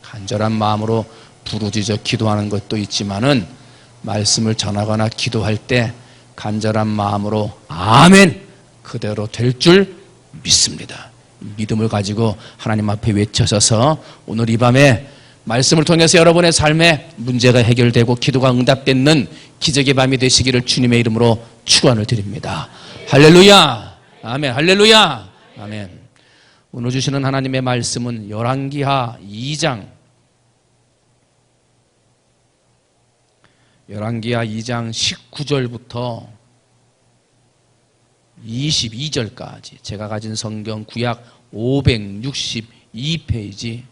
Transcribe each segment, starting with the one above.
간절한 마음으로 부르짖어 기도하는 것도 있지만은 말씀을 전하거나 기도할 때 간절한 마음으로 아멘 그대로 될 줄 믿습니다. 믿음을 가지고 하나님 앞에 외쳐서서 오늘 이 밤에 말씀을 통해서 여러분의 삶에 문제가 해결되고 기도가 응답되는 기적의 밤이 되시기를 주님의 이름으로 축원을 드립니다. 할렐루야, 아멘, 할렐루야, 아멘. 오늘 주시는 하나님의 말씀은 열왕기하 2장 19절부터 22절까지 제가 가진 성경 구약 562페이지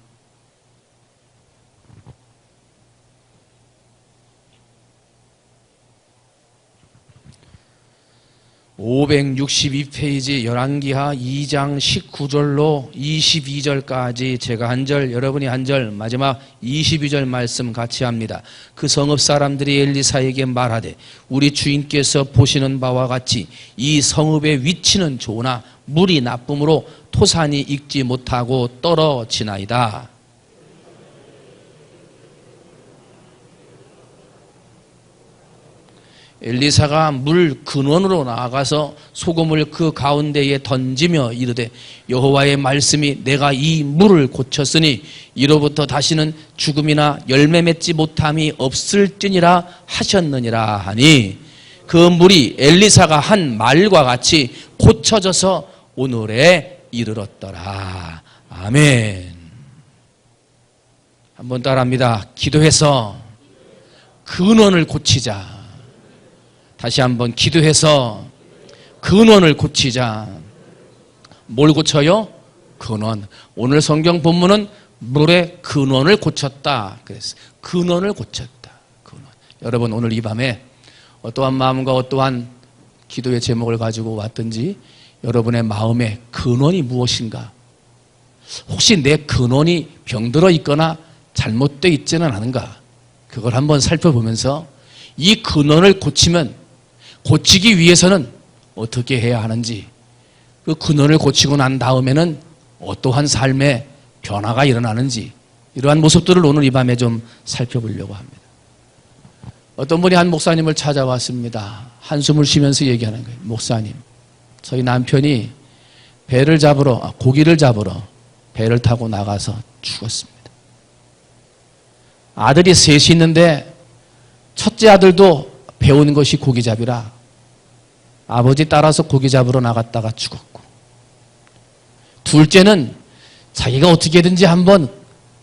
562페이지 열왕기하 2장 19절로 22절까지 제가 한 절, 여러분이 한 절, 마지막 22절 말씀 같이 합니다. 그 성읍 사람들이 엘리사에게 말하되 우리 주인께서 보시는 바와 같이 이 성읍의 위치는 좋으나 물이 나쁨으로 토산이 익지 못하고 떨어지나이다. 엘리사가 물 근원으로 나아가서 소금을 그 가운데에 던지며 이르되 여호와의 말씀이 내가 이 물을 고쳤으니 이로부터 다시는 죽음이나 열매 맺지 못함이 없을지니라 하셨느니라 하니 그 물이 엘리사가 한 말과 같이 고쳐져서 오늘에 이르렀더라. 아멘. 한번 따라합니다. 기도해서 근원을 고치자. 다시 한번 기도해서 근원을 고치자. 뭘 고쳐요? 근원. 오늘 성경 본문은 물의 근원을 고쳤다. 그래서 근원을 고쳤다. 근원. 여러분 오늘 이 밤에 어떠한 마음과 어떠한 기도의 제목을 가지고 왔든지 여러분의 마음의 근원이 무엇인가? 혹시 내 근원이 병들어 있거나 잘못되어 있지는 않은가? 그걸 한번 살펴보면서 이 근원을 고치기 위해서는 어떻게 해야 하는지, 그 근원을 고치고 난 다음에는 어떠한 삶의 변화가 일어나는지, 이러한 모습들을 오늘 이 밤에 좀 살펴보려고 합니다. 어떤 분이 한 목사님을 찾아왔습니다. 한숨을 쉬면서 얘기하는 거예요. 목사님, 저희 남편이 고기를 잡으러 배를 타고 나가서 죽었습니다. 아들이 셋이 있는데 첫째 아들도 배운 것이 고기잡이라 아버지 따라서 고기 잡으러 나갔다가 죽었고, 둘째는 자기가 어떻게든지 한번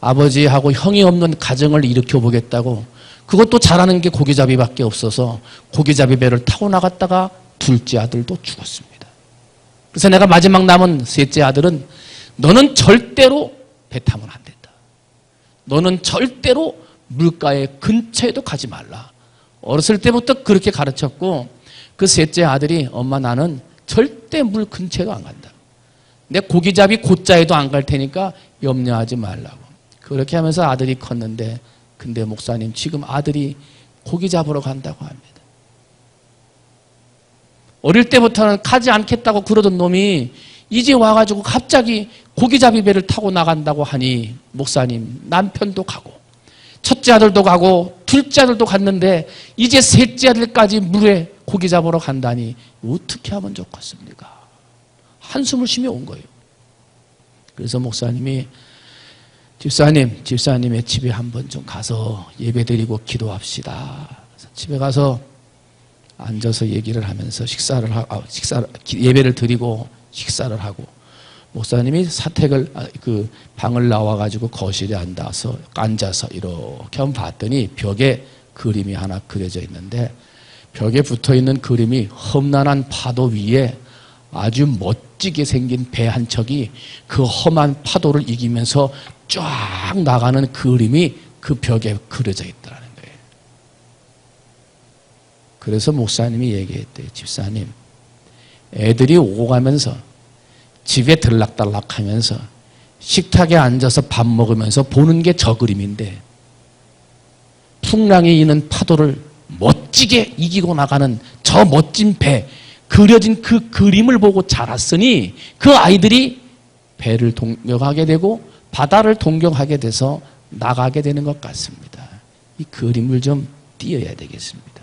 아버지하고 형이 없는 가정을 일으켜보겠다고, 그것도 잘하는 게 고기잡이밖에 없어서 고기잡이 배를 타고 나갔다가 둘째 아들도 죽었습니다. 그래서 내가 마지막 남은 셋째 아들은 너는 절대로 배 타면 안 된다. 너는 절대로 물가의 근처에도 가지 말라. 어렸을 때부터 그렇게 가르쳤고, 그 셋째 아들이 엄마 나는 절대 물 근처에도 안 간다. 내 고기잡이 곧자에도 안 갈 테니까 염려하지 말라고. 그렇게 하면서 아들이 컸는데, 근데 목사님 지금 아들이 고기 잡으러 간다고 합니다. 어릴 때부터는 가지 않겠다고 그러던 놈이 이제 와가지고 갑자기 고기잡이 배를 타고 나간다고 하니, 목사님 남편도 가고 첫째 아들도 가고 둘째 아들도 갔는데 이제 셋째 아들까지 물에 고기 잡으러 간다니 어떻게 하면 좋겠습니까? 한숨을 쉬며 온 거예요. 그래서 목사님이 집사님의 집에 한번 좀 가서 예배드리고 기도합시다. 그래서 집에 가서 앉아서 얘기를 하면서 예배를 드리고 식사를 하고, 목사님이 그 방을 나와가지고 거실에 앉아서 이렇게 한번 봤더니 벽에 그림이 하나 그려져 있는데, 벽에 붙어있는 그림이 험난한 파도 위에 아주 멋지게 생긴 배 한 척이 그 험한 파도를 이기면서 쫙 나가는 그림이 그 벽에 그려져 있다는 거예요. 그래서 목사님이 얘기했대요. 집사님, 애들이 오고 가면서 집에 들락달락하면서 식탁에 앉아서 밥 먹으면서 보는 게 저 그림인데, 풍랑이 있는 파도를 멋지게 이기고 나가는 저 멋진 배, 그려진 그 그림을 보고 자랐으니 그 아이들이 배를 동경하게 되고 바다를 동경하게 돼서 나가게 되는 것 같습니다. 이 그림을 좀 띄어야 되겠습니다.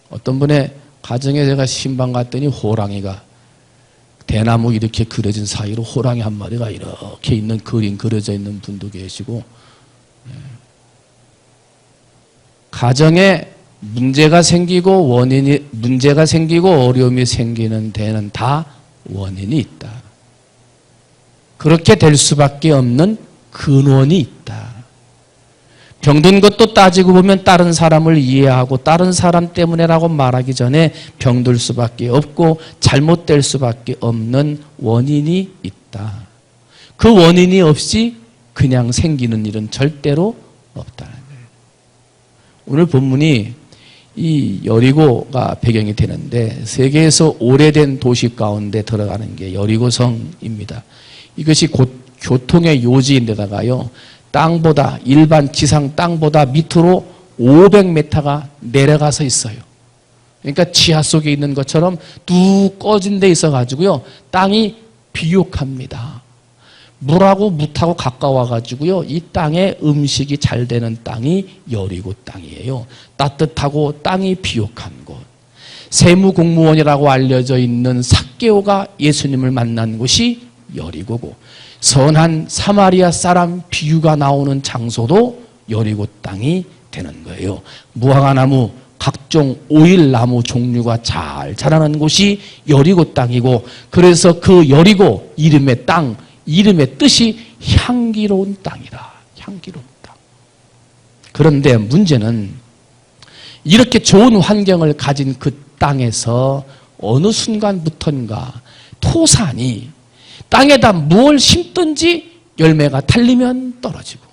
어떤 분의 가정에 제가 신방 갔더니 호랑이가 대나무 이렇게 그려진 사이로 호랑이 한 마리가 이렇게 있는 그림 그려져 있는 분도 계시고, 가정에 문제가 생기고 어려움이 생기는 데는 다 원인이 있다. 그렇게 될 수밖에 없는 근원이 있다. 병든 것도 따지고 보면 다른 사람을 이해하고 다른 사람 때문에라고 말하기 전에 병들 수밖에 없고 잘못될 수밖에 없는 원인이 있다. 그 원인이 없이 그냥 생기는 일은 절대로 없다는 거예요. 오늘 본문이 이 여리고가 배경이 되는데 세계에서 오래된 도시 가운데 들어가는 게 여리고성입니다. 이것이 곧 교통의 요지인데다가요, 땅보다, 일반 지상 땅보다 밑으로 500m가 내려가서 있어요. 그러니까 지하 속에 있는 것처럼 뚝 꺼진 데 있어가지고요, 땅이 비옥합니다. 물하고 무하고 가까워가지고요, 이 땅에 음식이 잘 되는 땅이 여리고 땅이에요. 따뜻하고 땅이 비옥한 곳. 세무공무원이라고 알려져 있는 삭개오가 예수님을 만난 곳이 여리고고, 선한 사마리아 사람 비유가 나오는 장소도 여리고 땅이 되는 거예요. 무화과나무, 각종 오일나무 종류가 잘 자라는 곳이 여리고 땅이고, 그래서 그 여리고 이름의 땅, 이름의 뜻이 향기로운 땅이다. 향기로운 땅. 그런데 문제는 이렇게 좋은 환경을 가진 그 땅에서 어느 순간부터인가 토산이 땅에다 무엇을 심든지 열매가 달리면 떨어지고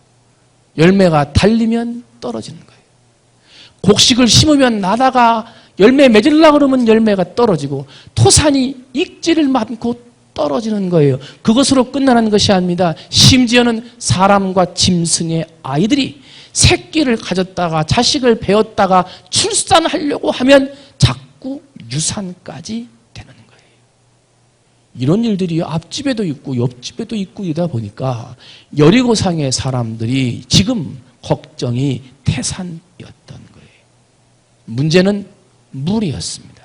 열매가 달리면 떨어지는 거예요. 곡식을 심으면 나다가 열매 맺으려고 그러면 열매가 떨어지고 토산이 익지를 많고 떨어지는 거예요. 그것으로 끝나는 것이 아닙니다. 심지어는 사람과 짐승의 아이들이 새끼를 가졌다가 자식을 배웠다가 출산하려고 하면 자꾸 유산까지 되는 거예요. 이런 일들이 앞집에도 있고 옆집에도 있고 이러다 보니까 여리고상의 사람들이 지금 걱정이 태산이었던 거예요. 문제는 물이었습니다.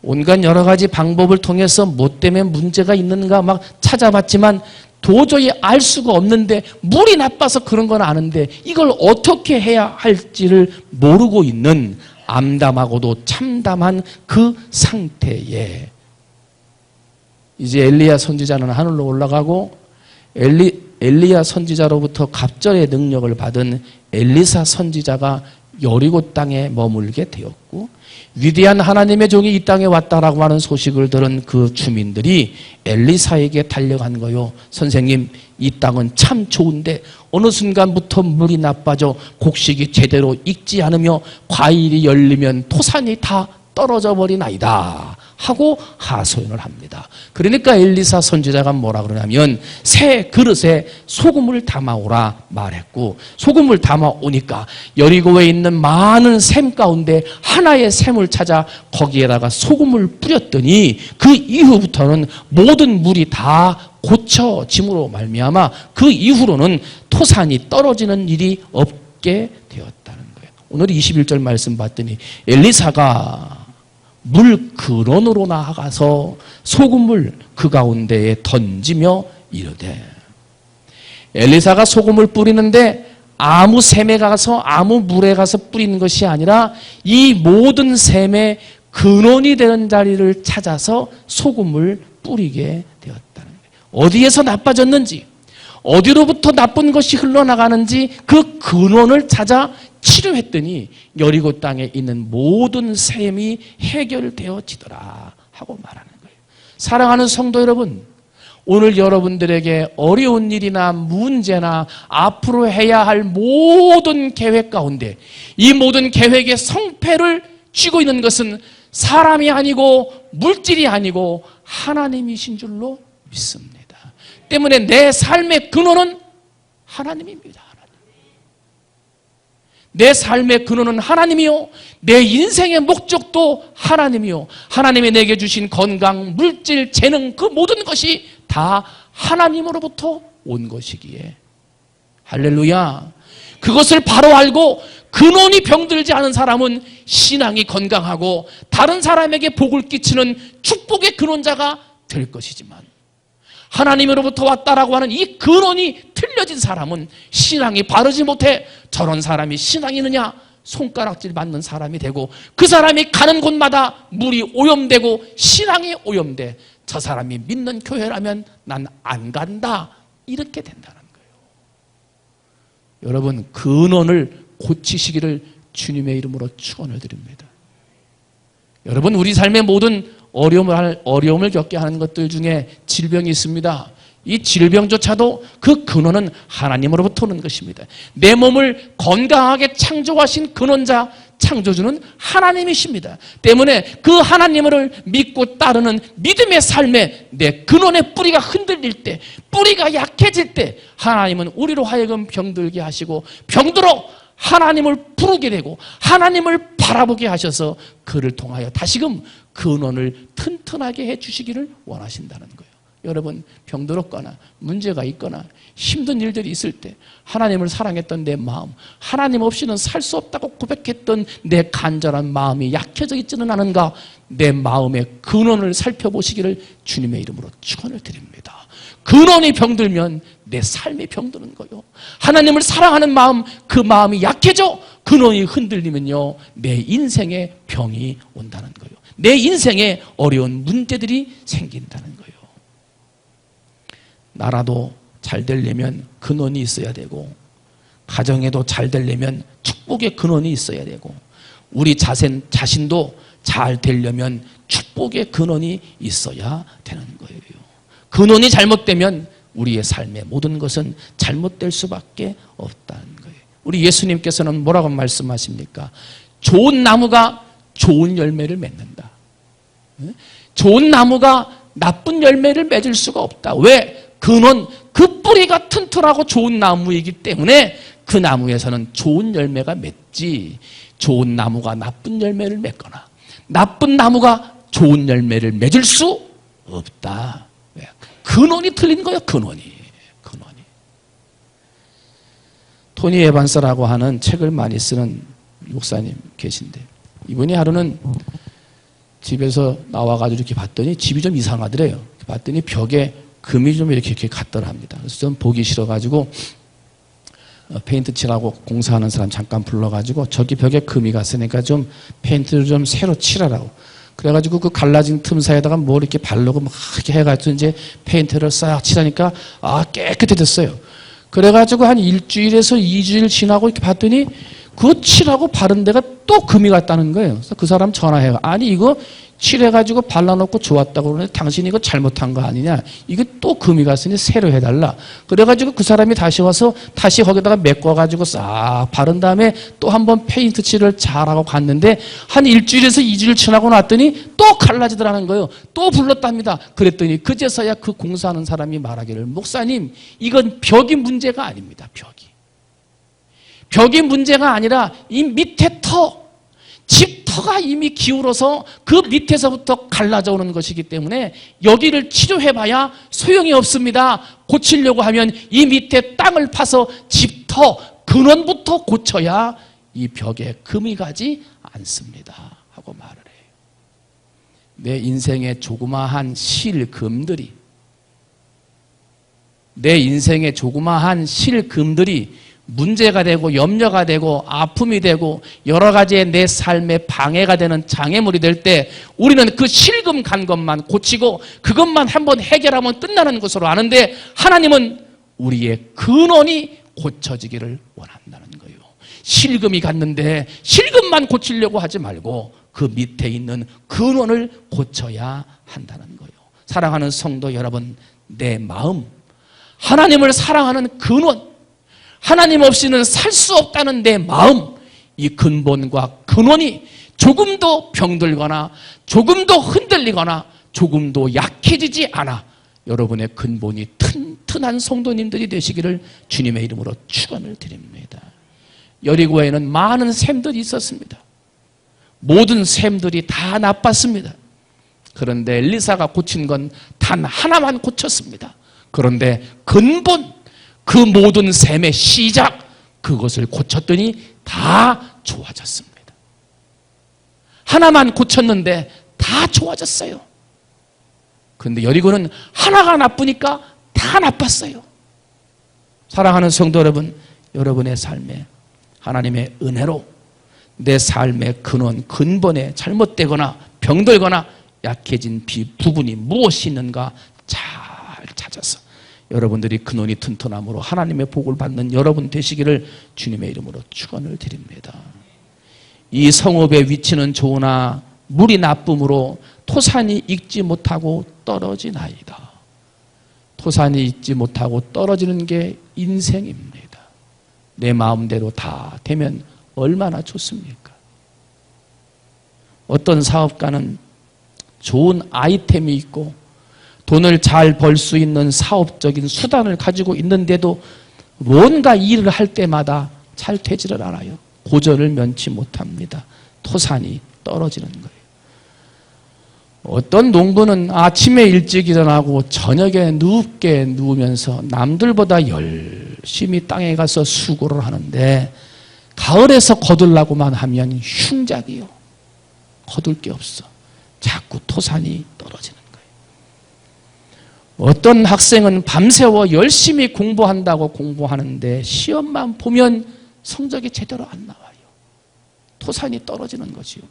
온갖 여러 가지 방법을 통해서 뭐 때문에 문제가 있는가 막 찾아봤지만 도저히 알 수가 없는데, 물이 나빠서 그런 건 아는데 이걸 어떻게 해야 할지를 모르고 있는 암담하고도 참담한 그 상태에 이제 엘리야 선지자는 하늘로 올라가고 엘리야 선지자로부터 갑절의 능력을 받은 엘리사 선지자가 여리고 땅에 머물게 되었고, 위대한 하나님의 종이 이 땅에 왔다라고 하는 소식을 들은 그 주민들이 엘리사에게 달려간 거요. 선생님, 이 땅은 참 좋은데 어느 순간부터 물이 나빠져 곡식이 제대로 익지 않으며 과일이 열리면 토산이 다 떨어져 버리나이다 하고 하소연을 합니다. 그러니까 엘리사 선지자가 뭐라 그러냐면 새 그릇에 소금을 담아오라 말했고, 소금을 담아오니까 여리고에 있는 많은 샘 가운데 하나의 샘을 찾아 거기에다가 소금을 뿌렸더니 그 이후부터는 모든 물이 다 고쳐짐으로 말미암아 그 이후로는 토산이 떨어지는 일이 없게 되었다는 거예요. 오늘 21절 말씀 봤더니 엘리사가 물 근원으로 나아가서 소금을 그 가운데에 던지며 이르되, 엘리사가 소금을 뿌리는데 아무 샘에 가서 아무 물에 가서 뿌리는 것이 아니라 이 모든 샘의 근원이 되는 자리를 찾아서 소금을 뿌리게 되었다는 거예요. 어디에서 나빠졌는지, 어디로부터 나쁜 것이 흘러나가는지 그 근원을 찾아 치료했더니 여리고 땅에 있는 모든 셈이 해결되어지더라 하고 말하는 거예요. 사랑하는 성도 여러분, 오늘 여러분들에게 어려운 일이나 문제나 앞으로 해야 할 모든 계획 가운데 이 모든 계획의 성패를 쥐고 있는 것은 사람이 아니고 물질이 아니고 하나님이신 줄로 믿습니다. 때문에 내 삶의 근원은 하나님입니다. 내 삶의 근원은 하나님이요, 내 인생의 목적도 하나님이요, 하나님이 내게 주신 건강, 물질, 재능, 그 모든 것이 다 하나님으로부터 온 것이기에. 할렐루야. 그것을 바로 알고 근원이 병들지 않은 사람은 신앙이 건강하고 다른 사람에게 복을 끼치는 축복의 근원자가 될 것이지만, 하나님으로부터 왔다라고 하는 이 근원이 틀려진 사람은 신앙이 바르지 못해 저런 사람이 신앙이 있느냐 손가락질 맞는 사람이 되고, 그 사람이 가는 곳마다 물이 오염되고 신앙이 오염돼 저 사람이 믿는 교회라면 난 안 간다, 이렇게 된다는 거예요. 여러분, 근원을 고치시기를 주님의 이름으로 축원을 드립니다. 여러분, 우리 삶의 모든 어려움을 겪게 하는 것들 중에 질병이 있습니다. 이 질병조차도 그 근원은 하나님으로부터 오는 것입니다. 내 몸을 건강하게 창조하신 근원자, 창조주는 하나님이십니다. 때문에 그 하나님을 믿고 따르는 믿음의 삶에 내 근원의 뿌리가 흔들릴 때, 뿌리가 약해질 때 하나님은 우리로 하여금 병들게 하시고 병들어 하나님을 부르게 되고 하나님을 바라보게 하셔서 그를 통하여 다시금 근원을 튼튼하게 해주시기를 원하신다는 거예요. 여러분, 병들었거나 문제가 있거나 힘든 일들이 있을 때 하나님을 사랑했던 내 마음, 하나님 없이는 살 수 없다고 고백했던 내 간절한 마음이 약해져 있지는 않은가, 내 마음의 근원을 살펴보시기를 주님의 이름으로 축원을 드립니다. 근원이 병들면 내 삶이 병드는 거예요. 하나님을 사랑하는 마음, 그 마음이 약해져 근원이 흔들리면요, 내 인생에 병이 온다는 거예요. 내 인생에 어려운 문제들이 생긴다는 거예요. 나라도 잘 되려면 근원이 있어야 되고, 가정에도 잘 되려면 축복의 근원이 있어야 되고, 우리 자신도 잘 되려면 축복의 근원이 있어야 되는 거예요. 근원이 잘못되면 우리의 삶의 모든 것은 잘못될 수밖에 없다는 거예요. 우리 예수님께서는 뭐라고 말씀하십니까? 좋은 나무가 좋은 열매를 맺는다. 좋은 나무가 나쁜 열매를 맺을 수가 없다. 왜? 근원, 그 뿌리가 튼튼하고 좋은 나무이기 때문에 그 나무에서는 좋은 열매가 맺지, 좋은 나무가 나쁜 열매를 맺거나 나쁜 나무가 좋은 열매를 맺을 수 없다. 왜? 근원이 틀린 거예요. 근원이. 토니 에반스라고 하는 책을 많이 쓰는 목사님 계신데, 이분이 하루는 집에서 나와가지고 이렇게 봤더니 집이 좀 이상하더래요. 봤더니 벽에 금이 좀 이렇게 갔더랍니다. 그래서 좀 보기 싫어가지고 페인트 칠하고 공사하는 사람 잠깐 불러가지고 저기 벽에 금이 갔으니까 좀 페인트를 좀 새로 칠하라고. 그래가지고 그 갈라진 틈 사이에다가 뭘 이렇게 바르고 막 이렇게 해가지고 이제 페인트를 싹 칠하니까 깨끗해졌어요. 그래가지고 한 일주일에서 2주일 지나고 이렇게 봤더니 그 칠하고 바른 데가 또 금이 갔다는 거예요. 그래서 그 사람 전화해요. 아니, 이거 칠해가지고 발라놓고 좋았다고 그러는데 당신이 이거 잘못한 거 아니냐? 이거 또 금이 갔으니 새로 해달라. 그래가지고 그 사람이 다시 와서 다시 거기다가 메꿔가지고 싹 바른 다음에 또 한번 페인트 칠을 잘하고 갔는데 한 일주일에서 2주일 지나고 났더니 또 갈라지더라는 거예요. 또 불렀답니다. 그랬더니 그제서야 그 공사하는 사람이 말하기를, 목사님, 이건 벽이 문제가 아닙니다. 벽이 문제가 아니라 이 밑에 집터가 이미 기울어서 그 밑에서부터 갈라져 오는 것이기 때문에 여기를 치료해봐야 소용이 없습니다. 고치려고 하면 이 밑에 땅을 파서 집터 근원부터 고쳐야 이 벽에 금이 가지 않습니다. 하고 말을 해요. 내 인생의 조그마한 실금들이 문제가 되고 염려가 되고 아픔이 되고 여러 가지의 내 삶의 방해가 되는 장애물이 될 때 우리는 그 실금 간 것만 고치고 그것만 한번 해결하면 끝나는 것으로 아는데, 하나님은 우리의 근원이 고쳐지기를 원한다는 거예요. 실금이 갔는데 실금만 고치려고 하지 말고 그 밑에 있는 근원을 고쳐야 한다는 거예요. 사랑하는 성도 여러분, 내 마음, 하나님을 사랑하는 근원, 하나님 없이는 살 수 없다는 내 마음, 이 근본과 근원이 조금도 병들거나 조금도 흔들리거나 조금도 약해지지 않아 여러분의 근본이 튼튼한 성도님들이 되시기를 주님의 이름으로 축원을 드립니다. 여리고에는 많은 샘들이 있었습니다. 모든 샘들이 다 나빴습니다. 그런데 엘리사가 고친 건 단 하나만 고쳤습니다. 그런데 근본, 그 모든 셈의 시작, 그것을 고쳤더니 다 좋아졌습니다. 하나만 고쳤는데 다 좋아졌어요. 그런데 여리고는 하나가 나쁘니까 다 나빴어요. 사랑하는 성도 여러분, 여러분의 삶에 하나님의 은혜로 내 삶의 근본에 잘못되거나 병들거나 약해진 부분이 무엇이 있는가 잘 찾아서 여러분들이 근원이 튼튼함으로 하나님의 복을 받는 여러분 되시기를 주님의 이름으로 축원을 드립니다. 이 성읍의 위치는 좋으나 물이 나쁨으로 토산이 익지 못하고 떨어지나이다. 토산이 익지 못하고 떨어지는 게 인생입니다. 내 마음대로 다 되면 얼마나 좋습니까? 어떤 사업가는 좋은 아이템이 있고 돈을 잘 벌 수 있는 사업적인 수단을 가지고 있는데도 뭔가 일을 할 때마다 잘 되지를 않아요. 고전을 면치 못합니다. 토산이 떨어지는 거예요. 어떤 농부는 아침에 일찍 일어나고 저녁에 눕게 누우면서 남들보다 열심히 땅에 가서 수고를 하는데 가을에서 거둘라고만 하면 흉작이요. 거둘 게 없어. 자꾸 토산이 떨어지는 거예요. 어떤 학생은 밤새워 열심히 공부한다고 공부하는데 시험만 보면 성적이 제대로 안 나와요. 토산이 떨어지는 거지요.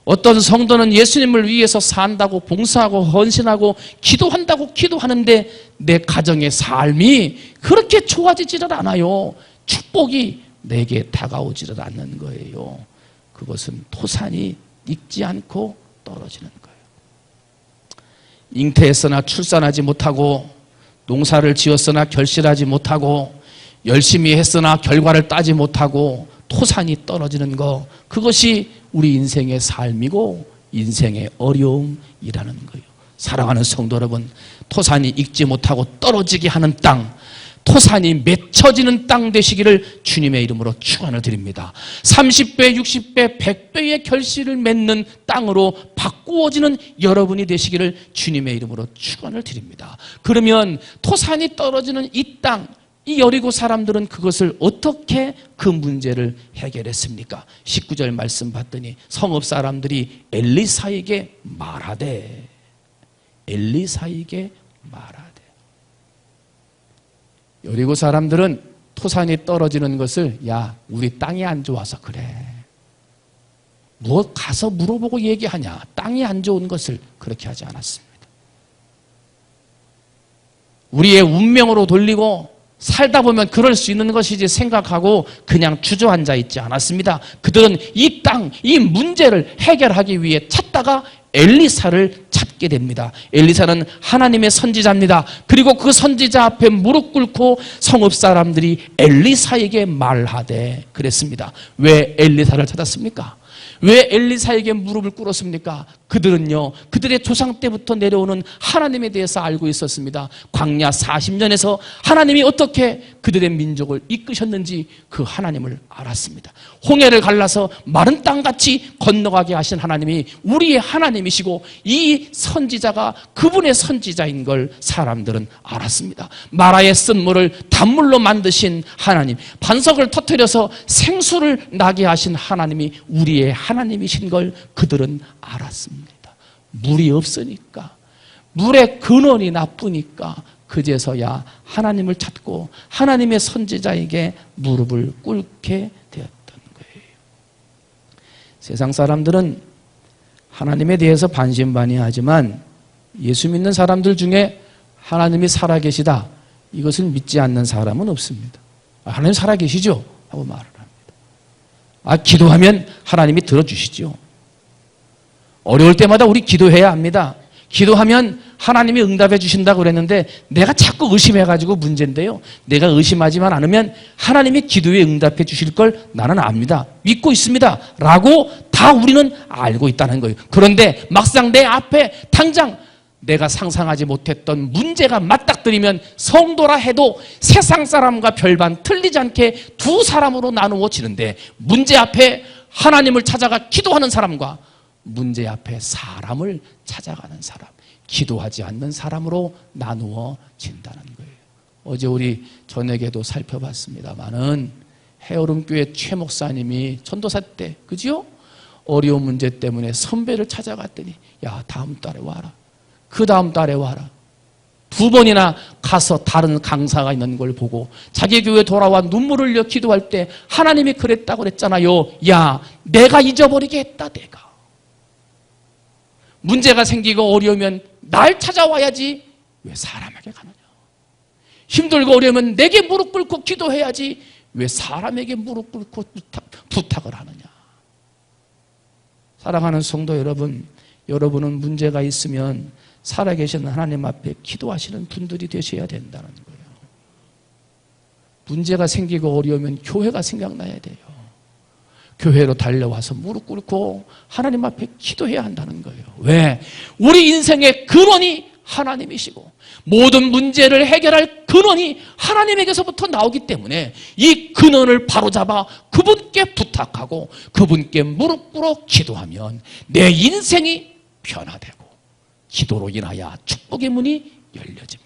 어떤 성도는 예수님을 위해서 산다고 봉사하고 헌신하고 기도한다고 기도하는데 내 가정의 삶이 그렇게 좋아지지를 않아요. 축복이 내게 다가오지를 않는 거예요. 그것은 토산이 익지 않고 떨어지는 거예요. 잉태했으나 출산하지 못하고 농사를 지었으나 결실하지 못하고 열심히 했으나 결과를 따지 못하고 토산이 떨어지는 거, 그것이 우리 인생의 삶이고 인생의 어려움이라는 거예요. 사랑하는 성도 여러분, 토산이 익지 못하고 떨어지게 하는 땅, 토산이 맺혀지는 땅 되시기를 주님의 이름으로 축원을 드립니다. 30배, 60배, 100배의 결실을 맺는 땅으로 바꾸어지는 여러분이 되시기를 주님의 이름으로 축원을 드립니다. 그러면 토산이 떨어지는 이 땅, 이 여리고 사람들은 그것을 어떻게 그 문제를 해결했습니까? 19절 말씀 봤더니 성읍 사람들이 엘리사에게 말하되, 엘리사에게 말하되. 여리고 사람들은 토산이 떨어지는 것을, 야, 우리 땅이 안 좋아서 그래. 뭐 가서 물어보고 얘기하냐. 땅이 안 좋은 것을 그렇게 하지 않았습니다. 우리의 운명으로 돌리고 살다 보면 그럴 수 있는 것이지 생각하고 그냥 주저앉아 있지 않았습니다. 그들은 이 땅, 이 문제를 해결하기 위해 찾다가 엘리사를 찾게 됩니다. 엘리사는 하나님의 선지자입니다. 그리고 그 선지자 앞에 무릎 꿇고 성읍 사람들이 엘리사에게 말하되 그랬습니다. 왜 엘리사를 찾았습니까? 왜 엘리사에게 무릎을 꿇었습니까? 그들은요, 그들의 조상 때부터 내려오는 하나님에 대해서 알고 있었습니다. 광야 40년에서 하나님이 어떻게 그들의 민족을 이끄셨는지 그 하나님을 알았습니다. 홍해를 갈라서 마른 땅같이 건너가게 하신 하나님이 우리의 하나님이시고 이 선지자가 그분의 선지자인 걸 사람들은 알았습니다. 마라의 쓴물을 단물로 만드신 하나님, 반석을 터뜨려서 생수를 나게 하신 하나님이 우리의 하나님이신 걸 그들은 알았습니다. 물이 없으니까, 물의 근원이 나쁘니까 그제서야 하나님을 찾고 하나님의 선지자에게 무릎을 꿇게 되었던 거예요. 세상 사람들은 하나님에 대해서 반신반의하지만 예수 믿는 사람들 중에 하나님이 살아계시다, 이것을 믿지 않는 사람은 없습니다. 하나님 살아계시죠? 하고 말을 합니다. 기도하면 하나님이 들어주시죠. 어려울 때마다 우리 기도해야 합니다. 기도하면 하나님이 응답해 주신다고 그랬는데 내가 자꾸 의심해가지고 문제인데요. 내가 의심하지만 않으면 하나님이 기도에 응답해 주실 걸 나는 압니다. 믿고 있습니다. 라고 다 우리는 알고 있다는 거예요. 그런데 막상 내 앞에 당장 내가 상상하지 못했던 문제가 맞닥뜨리면 성도라 해도 세상 사람과 별반 틀리지 않게 두 사람으로 나누어지는데, 문제 앞에 하나님을 찾아가 기도하는 사람과 문제 앞에 사람을 찾아가는 사람, 기도하지 않는 사람으로 나누어진다는 거예요. 어제 우리 저녁에도 살펴봤습니다마는 해오름교회 최 목사님이 전도사 때, 그지요? 어려운 문제 때문에 선배를 찾아갔더니 야, 다음 달에 와라. 그 다음 달에 와라. 2번이나 가서 다른 강사가 있는 걸 보고 자기 교회 돌아와 눈물을 흘려 기도할 때 하나님이 그랬다고 그랬잖아요. 야, 내가 잊어버리게 했다, 내가. 문제가 생기고 어려우면 날 찾아와야지 왜 사람에게 가느냐. 힘들고 어려우면 내게 무릎 꿇고 기도해야지 왜 사람에게 무릎 꿇고 부탁을 하느냐. 사랑하는 성도 여러분, 여러분은 문제가 있으면 살아계신 하나님 앞에 기도하시는 분들이 되셔야 된다는 거예요. 문제가 생기고 어려우면 교회가 생각나야 돼요. 교회로 달려와서 무릎 꿇고 하나님 앞에 기도해야 한다는 거예요. 왜? 우리 인생의 근원이 하나님이시고 모든 문제를 해결할 근원이 하나님에게서부터 나오기 때문에 이 근원을 바로잡아 그분께 부탁하고 그분께 무릎 꿇어 기도하면 내 인생이 변화되고 기도로 인하여 축복의 문이 열려지며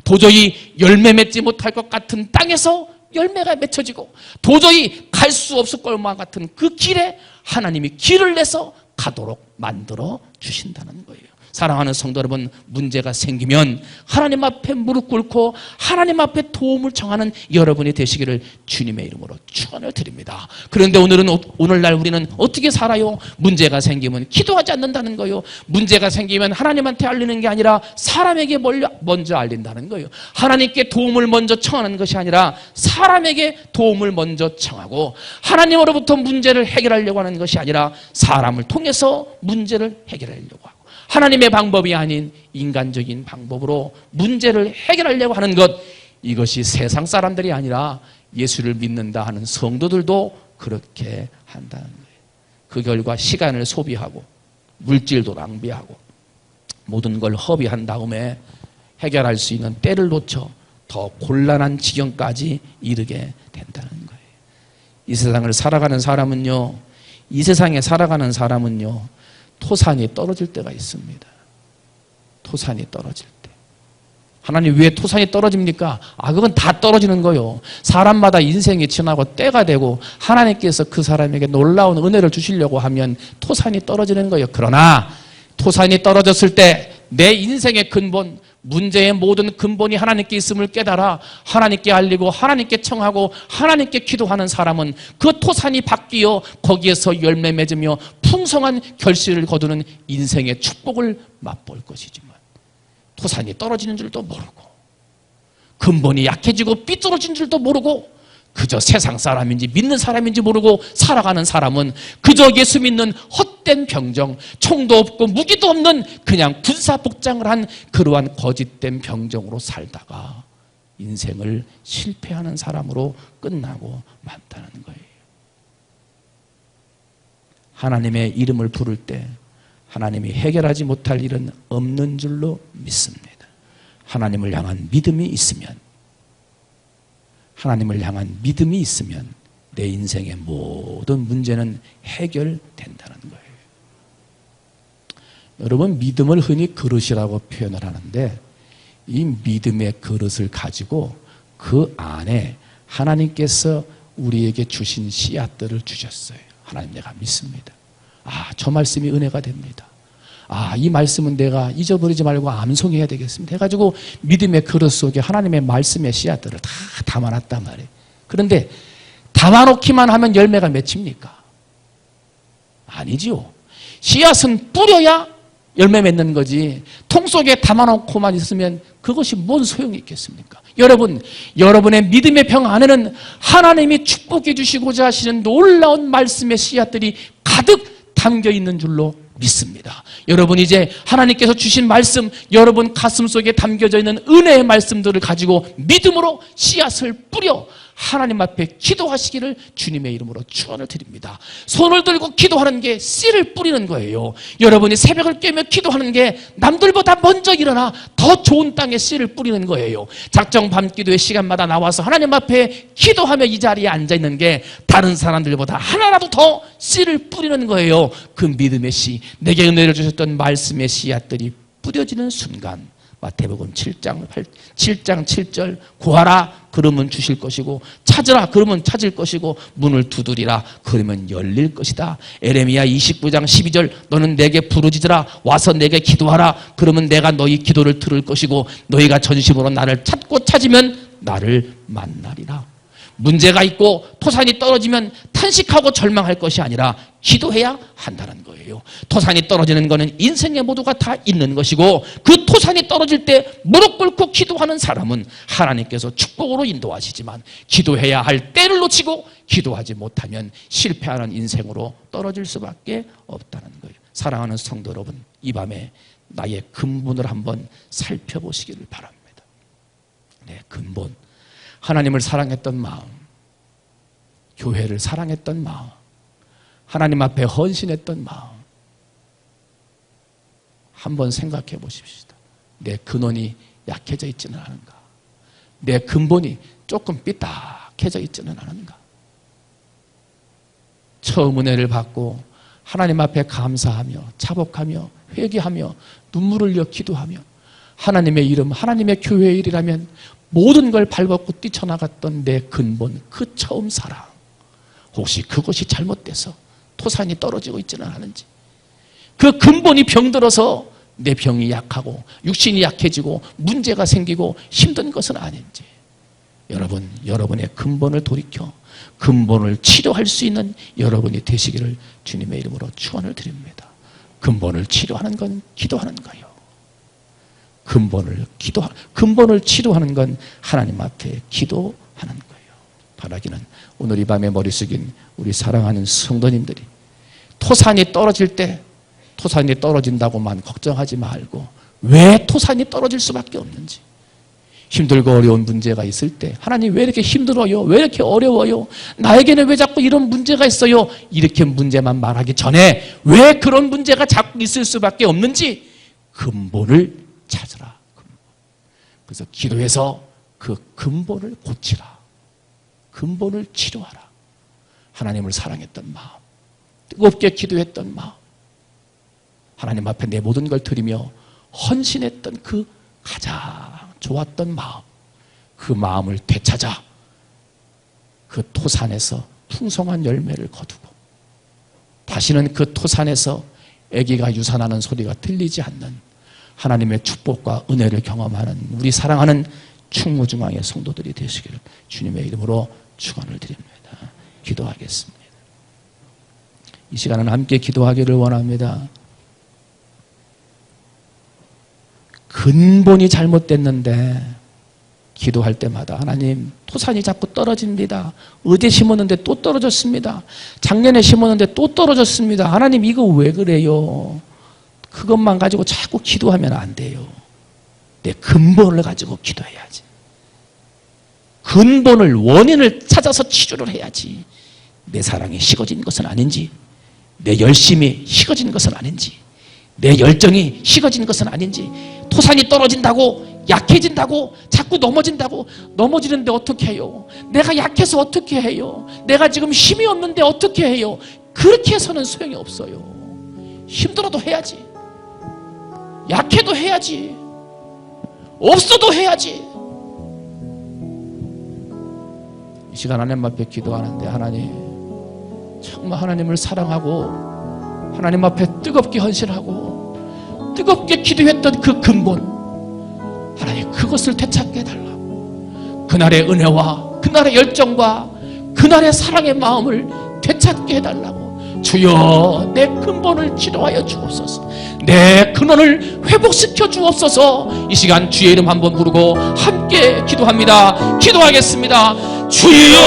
도저히 열매 맺지 못할 것 같은 땅에서 열매가 맺혀지고 도저히 갈 수 없을 것만 같은 그 길에 하나님이 길을 내서 가도록 만들어 주신다는 거예요. 사랑하는 성도 여러분, 문제가 생기면 하나님 앞에 무릎 꿇고 하나님 앞에 도움을 청하는 여러분이 되시기를 주님의 이름으로 축원을 드립니다. 그런데 오늘날 우리는 어떻게 살아요? 문제가 생기면 기도하지 않는다는 거예요. 문제가 생기면 하나님한테 알리는 게 아니라 사람에게 먼저 알린다는 거예요. 하나님께 도움을 먼저 청하는 것이 아니라 사람에게 도움을 먼저 청하고 하나님으로부터 문제를 해결하려고 하는 것이 아니라 사람을 통해서 문제를 해결하려고 하고 하나님의 방법이 아닌 인간적인 방법으로 문제를 해결하려고 하는 것, 이것이 세상 사람들이 아니라 예수를 믿는다 하는 성도들도 그렇게 한다는 거예요. 그 결과 시간을 소비하고 물질도 낭비하고 모든 걸 허비한 다음에 해결할 수 있는 때를 놓쳐 더 곤란한 지경까지 이르게 된다는 거예요. 이 세상을 살아가는 사람은요, 토산이 떨어질 때가 있습니다. 토산이 떨어질 때. 하나님 왜 토산이 떨어집니까? 그건 다 떨어지는 거예요. 사람마다 인생이 지나고 때가 되고 하나님께서 그 사람에게 놀라운 은혜를 주시려고 하면 토산이 떨어지는 거예요. 그러나 토산이 떨어졌을 때 내 인생의 근본, 문제의 모든 근본이 하나님께 있음을 깨달아 하나님께 알리고 하나님께 청하고 하나님께 기도하는 사람은 그 토산이 바뀌어 거기에서 열매 맺으며 풍성한 결실을 거두는 인생의 축복을 맛볼 것이지만 토산이 떨어지는 줄도 모르고 근본이 약해지고 삐뚤어진 줄도 모르고 그저 세상 사람인지 믿는 사람인지 모르고 살아가는 사람은 그저 예수 믿는 헛된 병정, 총도 없고 무기도 없는 그냥 군사복장을 한 그러한 거짓된 병정으로 살다가 인생을 실패하는 사람으로 끝나고 만다는 거예요. 하나님의 이름을 부를 때 하나님이 해결하지 못할 일은 없는 줄로 믿습니다. 하나님을 향한 믿음이 있으면 내 인생의 모든 문제는 해결된다는 거예요. 여러분, 믿음을 흔히 그릇이라고 표현을 하는데 이 믿음의 그릇을 가지고 그 안에 하나님께서 우리에게 주신 씨앗들을 주셨어요. 하나님, 내가 믿습니다. 저 말씀이 은혜가 됩니다. 이 말씀은 내가 잊어버리지 말고 암송해야 되겠습니다. 해가지고 믿음의 그릇 속에 하나님의 말씀의 씨앗들을 다 담아놨단 말이에요. 그런데 담아놓기만 하면 열매가 맺힙니까? 아니지요. 씨앗은 뿌려야 열매 맺는 거지 통 속에 담아놓고만 있으면 그것이 뭔 소용이 있겠습니까? 여러분, 여러분의 믿음의 병 안에는 하나님이 축복해 주시고자 하시는 놀라운 말씀의 씨앗들이 가득 담겨 있는 줄로 믿습니다. 여러분, 이제 하나님께서 주신 말씀, 여러분 가슴 속에 담겨져 있는 은혜의 말씀들을 가지고 믿음으로 씨앗을 뿌려 하나님 앞에 기도하시기를 주님의 이름으로 축원을 드립니다. 손을 들고 기도하는 게 씨를 뿌리는 거예요. 여러분이 새벽을 깨며 기도하는 게 남들보다 먼저 일어나 더 좋은 땅에 씨를 뿌리는 거예요. 작정 밤기도의 시간마다 나와서 하나님 앞에 기도하며 이 자리에 앉아있는 게 다른 사람들보다 하나라도 더 씨를 뿌리는 거예요. 그 믿음의 씨, 내게 은혜를 주셨던 말씀의 씨앗들이 뿌려지는 순간 마태복음 7장 7절 구하라 그러면 주실 것이고 찾으라 그러면 찾을 것이고 문을 두드리라 그러면 열릴 것이다. 에레미야 29장 12절 너는 내게 부르짖으라 와서 내게 기도하라 그러면 내가 너희 기도를 들을 것이고 너희가 전심으로 나를 찾고 찾으면 나를 만나리라. 문제가 있고 토산이 떨어지면 탄식하고 절망할 것이 아니라 기도해야 한다는 거예요. 토산이 떨어지는 것은 인생의 모두가 다 있는 것이고 그 토산이 떨어질 때 무릎 꿇고 기도하는 사람은 하나님께서 축복으로 인도하시지만 기도해야 할 때를 놓치고 기도하지 못하면 실패하는 인생으로 떨어질 수밖에 없다는 거예요. 사랑하는 성도 여러분, 이 밤에 나의 근본을 한번 살펴보시기를 바랍니다. 내 근본, 하나님을 사랑했던 마음, 교회를 사랑했던 마음, 하나님 앞에 헌신했던 마음 한번 생각해 보십시다. 내 근원이 약해져 있지는 않은가? 내 근본이 조금 삐딱해져 있지는 않은가? 처음 은혜를 받고 하나님 앞에 감사하며 자복하며 회개하며 눈물을 흘려 기도하며 하나님의 이름, 하나님의 교회의 일이라면 모든 걸 발벗고 뛰쳐나갔던 내 근본, 그 처음 사랑, 혹시 그것이 잘못돼서 토산이 떨어지고 있지는 않은지, 그 근본이 병들어서 내 병이 약하고 육신이 약해지고 문제가 생기고 힘든 것은 아닌지, 여러분, 여러분의 근본을 돌이켜 근본을 치료할 수 있는 여러분이 되시기를 주님의 이름으로 축원을 드립니다. 근본을 치료하는 건 기도하는 거예요. 근본을 치료하는 건 하나님 앞에 기도하는 거예요. 바라기는 오늘 이 밤에 머리 숙인 우리 사랑하는 성도님들이 토산이 떨어질 때 토산이 떨어진다고만 걱정하지 말고 왜 토산이 떨어질 수밖에 없는지, 힘들고 어려운 문제가 있을 때 하나님 왜 이렇게 힘들어요? 왜 이렇게 어려워요? 나에게는 왜 자꾸 이런 문제가 있어요? 이렇게 문제만 말하기 전에 왜 그런 문제가 자꾸 있을 수밖에 없는지 근본을 찾으라. 그래서 기도해서 그 근본을 고치라. 근본을 치료하라. 하나님을 사랑했던 마음, 뜨겁게 기도했던 마음, 하나님 앞에 내 모든 걸 드리며 헌신했던 그 가장 좋았던 마음, 그 마음을 되찾아 그 토산에서 풍성한 열매를 거두고 다시는 그 토산에서 아기가 유산하는 소리가 들리지 않는 하나님의 축복과 은혜를 경험하는 우리 사랑하는 충무중앙의 성도들이 되시기를 주님의 이름으로 축원을 드립니다. 기도하겠습니다. 이 시간은 함께 기도하기를 원합니다. 근본이 잘못됐는데 기도할 때마다 하나님 토산이 자꾸 떨어집니다. 어제 심었는데 또 떨어졌습니다. 작년에 심었는데 또 떨어졌습니다. 하나님 이거 왜 그래요? 그것만 가지고 자꾸 기도하면 안 돼요. 내 근본을 가지고 기도해야지. 근본을, 원인을 찾아서 치료를 해야지. 내 사랑이 식어진 것은 아닌지, 내 열심이 식어진 것은 아닌지, 내 열정이 식어진 것은 아닌지, 토산이 떨어진다고, 약해진다고, 자꾸 넘어진다고, 넘어지는데 어떻게 해요? 내가 약해서 어떻게 해요? 내가 지금 힘이 없는데 어떻게 해요? 그렇게 해서는 소용이 없어요. 힘들어도 해야지. 약해도 해야지. 없어도 해야지. 이 시간 하나님 앞에 기도하는데 하나님, 정말 하나님을 사랑하고 하나님 앞에 뜨겁게 헌신하고 뜨겁게 기도했던 그 근본, 하나님 그것을 되찾게 해달라고, 그날의 은혜와 그날의 열정과 그날의 사랑의 마음을 되찾게 해달라고. 주여, 내 근본을 치료하여 주옵소서. 내 근원을 회복시켜 주옵소서. 이 시간 주의 이름 한번 부르고 함께 기도합니다. 기도하겠습니다. 주여,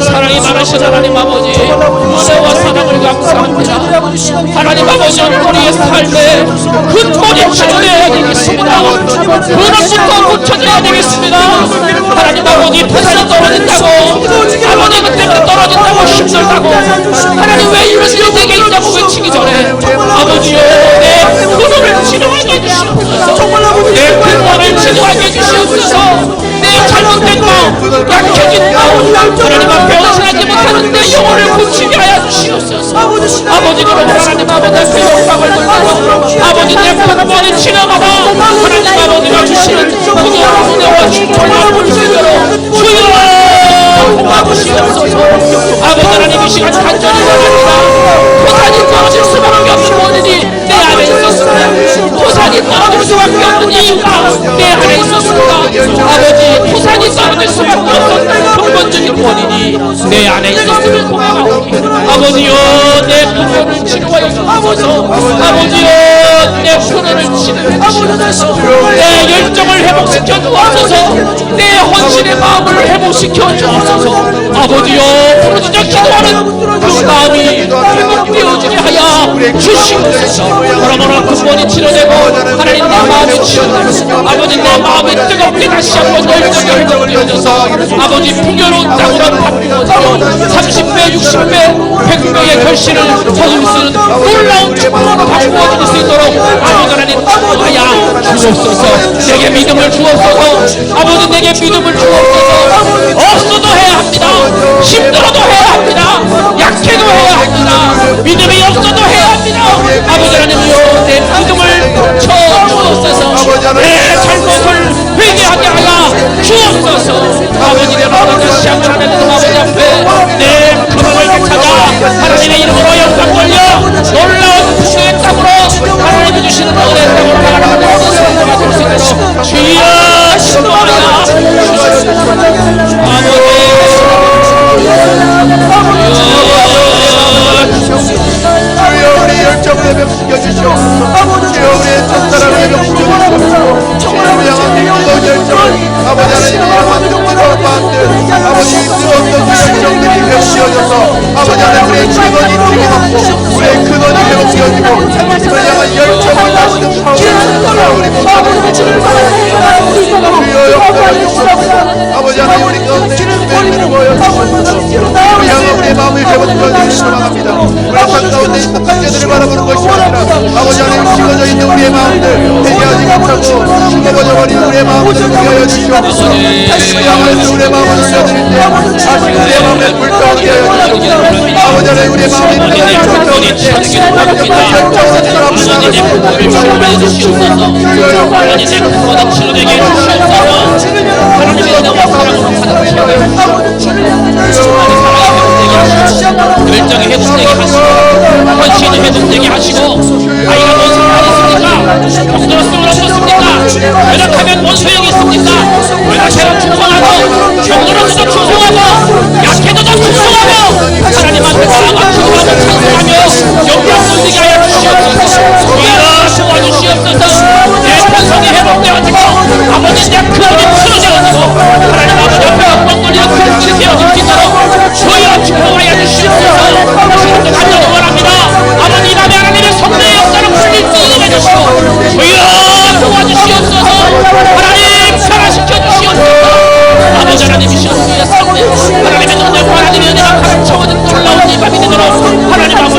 사랑이 많으신 하나님 아버지, 은혜와 사랑을 감사합니다. 하나님 아버지, 우리의 삶에 근본이 치료되어야 되겠습니다. 근원부터 고쳐져야 되겠습니다. 하나님 아버지, 토산이 떨어진다고, 아버지 그때가 떨어진다고 힘들다고, 하나님 왜 이런 일이 내게 있냐고 외치기 전에 아버지요, 내 근원을 치료하게 해주시옵소서. 내 근원을 치료하게 해주시옵소서. 내 잘못된 마음, 약해진 마음, 하나님 앞에 헌신하지 못하는 내 영혼을 고치게 하여 주시옵소서. 아버지님은 하나님 아버지 앞에 영광을 돌리고 아버지 내 근본이 지나가다 하나님 아버지가 주시는 그녀의 은혜와 충천을 볼 수 있도록 주여 도와주시옵소서. 아버지 하나님 이 시간 간절히 원합니다. 부산이 떨어질 수밖에 없는 원인이 내 안에 있었습니다. 부산이 떨어질 수밖에 없는 이유가 내 안에 있었습니다. 아버지 부산이 떨어질 수밖에 없었던 근본적인 원인이 내 안에 있었음을 고백하오니 아버지여 내 근본을 치료하여 주옵소서. 아버지여 내 근원을 치료해 주옵소서. 내 열정을 회복시켜 주옵소서. 내 헌신의 마음을 회복시켜 주옵소서. 아버지여 부르짖어 기도하는 그 마음이 회복되어지게 하여 주시옵소서. 그러므로 근본이 치료되고 하나님 내 마음이 치료되고 아버지 내 마음이 뜨겁게 다시 한번 열정이 회복되어져서 아버지 풍요로운 땅으로 바꾸어지고 30배 60배 100배의 결실을 거둘 수 있는 놀라운 축복으로 바꾸어질 수 있도록 아버지 하나님 축복하여 주옵소서. 내게 믿음을 주옵소서. 아버지 내게 믿음을 주옵소서. 없어도 해야 합니다. 힘들어도 해야 합니다. 약해도 해야 합니다. 믿음이 없어도 해야 합니다. 아버지 하나님이여 내 믿음을 주옵소서. 내 잘못을 회개하게 하여 주옵소서. 아버지 내 마음을 다시 한번 하나님 아버지 앞에 내 근원을 되찾아 하나님의 이름으로 영광 돌려 놀라운 풍요의 땅으로 하나님이 주시는 은혜의 땅으로 나아가는 것을 받을 수 있도록 주여 신도하여 주옵소서. 주여 우리 열정을 회복시켜 주시옵소서. 주여 우리의 첫사랑을 회복시켜 주시옵소서. 주님을 향한 뜨거운 열정을 아버지 하나님을 향한 뜨거운 마음들 아버지 뜨거운 열정들이 회복되어져서 아버지 하나님 우리의 근원이 튀김없고 우리의 근원이 회복되어지고 주님을 향한 열정을 다시 파워주시옵소서. 우리 모두를 주여 역사해 주옵소서. 아버지 하나님 우리 가운데 주님을 보여주옵소서. 우리 향한 우리의 마음을 회복시켜 주시기 바랍니다. 우리 삶 가운데 착한 자들을 바라보는 것이 아니라 아버지 하나님 식어져 있는 우리의 마음들 회개하지 못하고 죽어버려 버린 우리의 마음들을 위하여 주시옵소서. 다시 향하여서 우리의 마음을 올려드릴 때 다시 우리의 마음에 불타오르게 하여 주시옵소서. 아버지 하나님 우리의 마음이 불타오를 때 아버지 결정을 치료해 주시옵소서. 하나님 내 근원이 치료되게 해주시옵소서. 하나님의 은혜와 사랑으로 열정이 회복되게 하시고 헌신이 회복되게 하시고 아이가 뭔 상관이 있습니까? 병들었으면 어떻습니까? 연약하면 뭔 소용이 있습니까? 연약해도 충성하고 병들어도 충성하고 약해도 충성하고 하나님한테 나아가 기도하고 찬송하며 영광 돌리게 하여 주시옵소서. 주여 도와주시옵소서. 내 본성이 회복되어지고 아버지 내 근원이 풀어져가지고 하나님 아버지 앞에 영광 돌리는 그릇들이 되어질 수 있도록 주여 축복하여 주시옵소서. 지금도 간절히 원합니다. 아버지 이 밤에 하나님의 성령의 역사를 풀리게 해주시고 주여 도와주시옵소서. 하나님 변화시켜 주시옵소서. 아버지 하나님이시옵소서. 하나님의 능력과 하나님의 은혜가 가르쳐오는 놀라운 이 밤이 되도록 하나님 아버지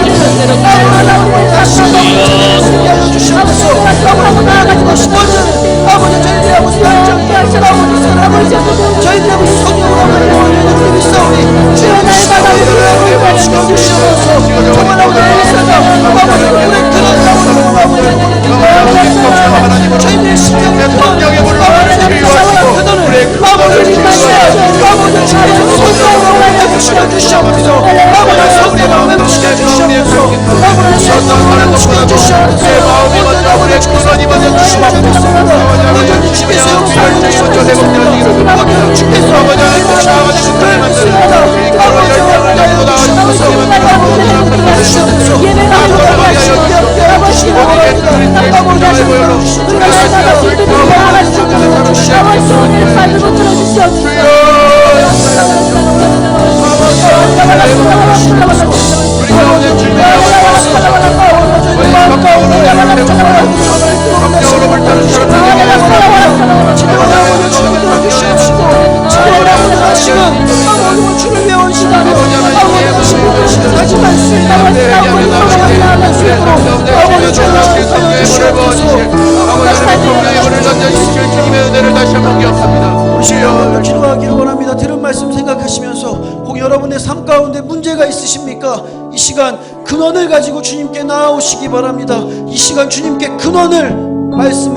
주여 기도하기를 원합니다. 들은 말씀 생각하시면서 혹 여러분의 삶 가운데 문제가 있으십니까? 이 시간 근원을 가지고 주님께 나아오시기 바랍니다. 이 시간 주님께 근원을 말씀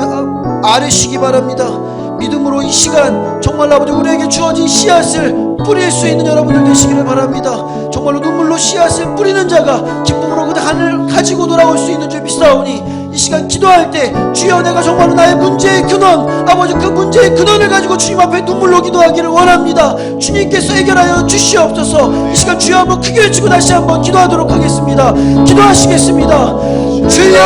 아뢰시기 바랍니다. 믿음으로 이 시간 정말 아버지 우리에게 주어진 씨앗을 뿌릴 수 있는 여러분들 되시기를 바랍니다. 정말로 눈물로 씨앗을 뿌리는 자가 기쁨으로 그 하늘 가지고 돌아올 수 있는 줄 믿사오니 이 시간 기도할 때 주여 내가 정말로 나의 문제의 근원 아버지 그 문제의 근원을 가지고 주님 앞에 눈물로 기도하기를 원합니다. 주님께서 해결하여 주시옵소서. 이 시간 주여 한번 크게 외치고 다시 한번 기도하도록 하겠습니다. 기도하시겠습니다. 주여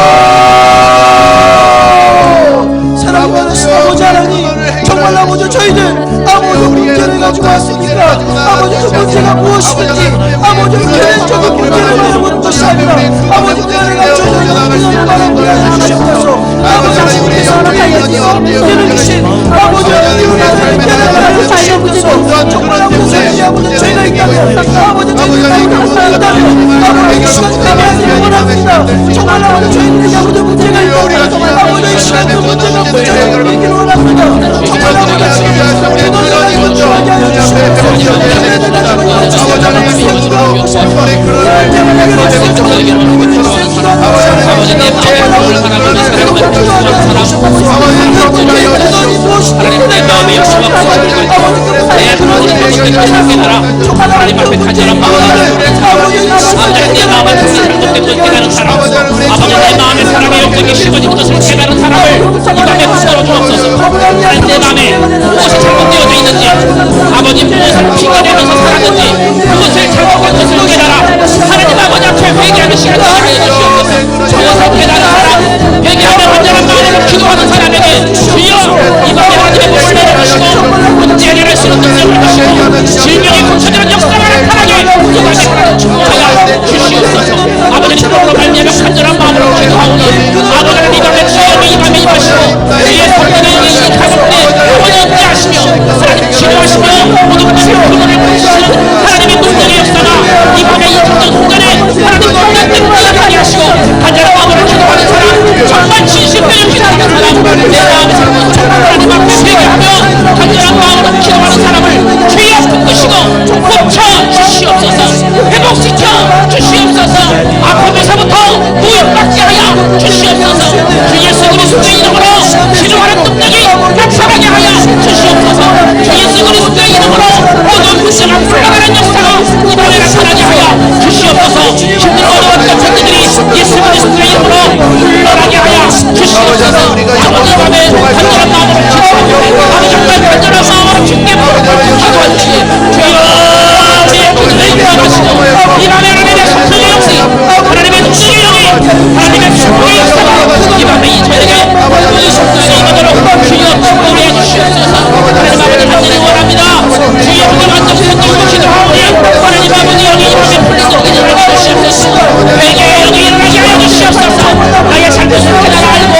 사랑이 많으신 아버지 하나님 정말 아버지 저희들 아버지 문제를 가지고 왔으니까 아버지 그 문제가 무엇이든지 아버지 개인적인 문제를 바라보는 것이 아니라 아버지 그 안에 저희들 영혼을 바라보게 주시옵소서. 아버지 하나님께서 하나님께서 문제를 주신 아버지 하나님의 깨달음을 주시옵소서. 정말 아버지 아버지 저희가 있다면 아버지 저희가 있다면 아버지 이 시간 가만히 원합니다. 정말 아버지 저희들에게 아버지 문제가 있다면 아버지 이 시간 그 문제가 문제가 되기를 원합니다. 정말 아버지 아버지 내 마음을 사랑하는 사람은 하나님 내 마음에 열심히 내 부모님 모습을 깨달아 하나님 앞에 간절한 마음을 아버지 내 마음을 잘못된 것 깨달은 사람 아버지 내 마음의 사랑의 영역이 심어진 것을 깨달은 사람을 이 밤에 붙들어 주옵소서. 하나님 내 마음에 무엇이 잘못되어져 있는지 아버지 무엇을 핑계대면서 살았는지 무엇을 잘못한 것을 깨달아 하나님 아버지 앞에 회개하는 시간을 하여 주시옵소서. 무엇을 깨달은 사람 회개하며 완전한 마음으로 기도하는 사람에게 주여 이 밤에 하나님의 몸을 내려주시고 문제 해결할 수 있는 능력을 주시고 질병이 고쳐지는 역사를 나타나게 이 밤에 축복하여 주시옵소서. 아버지 주님으로 말미암아 간절한 마음으로 기도하오니 아버지는 이 밤에 주여 이 밤에 임하시고 주의 성령의 이 가족에 영원히 함께하시며 하나님 치료하시며 모든 것을 근원을 고치시는 하나님의 능력의 역사가 이 밤에 이 정전 공간에 하나님 모든 능력을 하게 하시고 간절한 마음으로 기도하는 사람 정말 진심으로 기도하는 사람 내 마음에서 정말 하나님 앞에 회개하며 간절한 마음으로 기도하는 사람을 주여 붙드시고 고쳐주시옵소서. 회복시켜 주시옵소서. 아픔에서부터 구원받게 하여 주시옵소서. 주 예수 그리스도의 이름으로 치료하는 능력이 나타나게 하여 주시옵소서. 주 예수 그리스도의 이름으로 모든 문제가 풀려가는 역사가 이 밤에 나타나게 하여 주시옵소서. 힘들어 어려웠던 자들이 예수 그리스도의 이름으로 물러나게 하여 주시옵소서. 아버지 밤에 간절한 마음으로 기도하고 아버지 정말 간절한 마음으로 주께 기도할 때 주여 내 문제를 인도하시고 이 밤에 하나님의 성령의 역시 하나님의 능력의 영이 하나님의 축복의 역사가 이 밤에 이 저에게 모든 성도에게 임하도록 주여 축복해 주시옵소서. 하나님 아버지 간절히 원합니다. 주여 우리 완전 선정으로 기도하오니 하나님 아버지 여기 이 밤에 풀리도록 일어나게 주시옵소서. 회개의 영이 일어나게 하여 주시옵소서. 나의 잘못을 깨달아 알고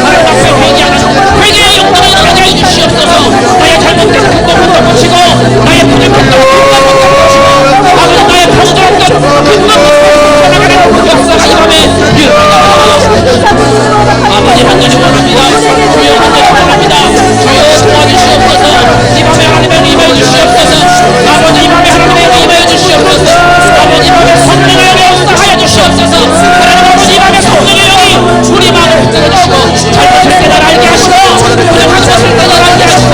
하나님 앞에 회개하는 회개의 영들이 일어나게 하여 주시옵소서. 나의 잘못된 행동부터 고치고 나의 부족한 것부터 고치고 아버지 나의 부족한 것부터 살아가는 역사가 이 밤에 아버지 간절히 원합니다. 주여 간절히 원합니다. 주여 도와주시옵소서. 이 밤에 하나님의 임하여 주시옵소서. 아버지 이 밤에 하나님의 임하여 주시옵소서. 아버지 이 밤에 성령의 역사하여 주시옵소서. 하나님 아버지 이 밤에 성령의 영이 우리 마음을 붙들어주시고 잘못을 깨달아 알게 하시고 부족한 것을 깨달아 알게 하시고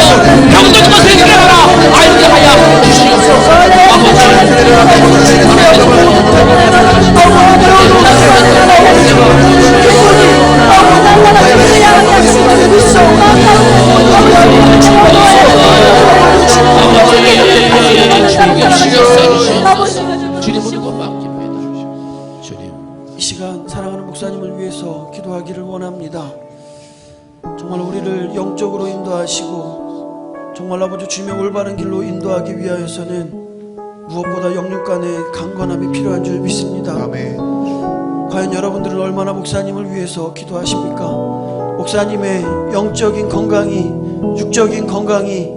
병든 것을 깨달아 알게 하여 주시옵소서. 이 시간 사랑하는 목사님을 위해서 기도하기를 원합니다. 정말 우리를 영적으로 인도하시고 정말 아버지 주님의 올바른 길로 인도하기 위하여서는 무엇보다 영육 간의 강건함이 필요한 줄 믿습니다. 아멘. 과연 여러분들은 얼마나 목사님을 위해서 기도하십니까? 목사님의 영적인 건강이 육적인 건강이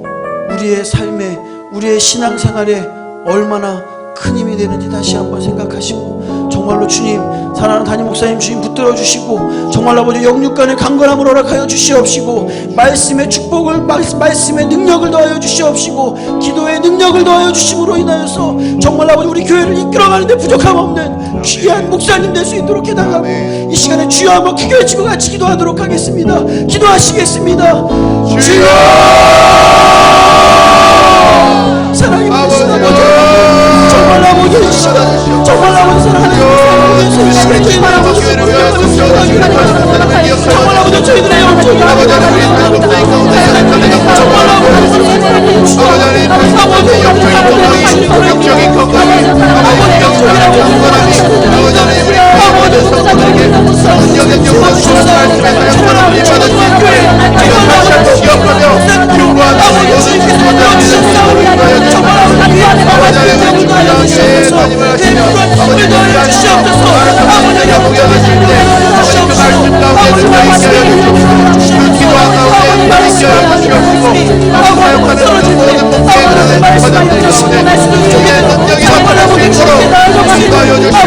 우리의 삶에 우리의 신앙생활에 얼마나 큰 힘이 되는지 다시 한번 생각하시고 정말로 주님, 사랑하는 담임 목사님 주님 붙들어 주시고, 정말 아버지 영육간의 강건함을 허락하여 주시옵시고, 말씀의 축복을, 말씀의 능력을 더하여 주시옵시고, 기도의 능력을 더하여 주심으로 인하여서 정말 아버지 우리 교회를 이끌어가는데 부족함 없는 귀한 목사님 될 수 있도록 해달라고, 이 시간에 주여 한번 기도해지고 같이 기도하도록 하겠습니다. 기도하시겠습니다. 주여! 사랑이 많으시다. 정말 아버지 이 시간, 정말 아버지 사랑하는 이 시간에 저희들 아버지 정말 아버지 저희들의 영적인 정말 영적인 건강이 아버지 영적인 건강이 아버지 성도들에게 능력의 영광 주시는 말씀에서 영광을 받아주시는 기억하며 경고하는 모든 기도자들을 아버지 하나님의 중요하게 마님을 하시며 아버지 주시옵소서. 아버지가 구경하실 때 아버지 그 말씀 가운데 들어있게 그 기도한 가운데 들어있게 하시옵시고 아버지 사역하는 모든 목회자들을 받아들이는 가운데 주의 능력이 나타날 수 있도록 인도하여 주시옵소서.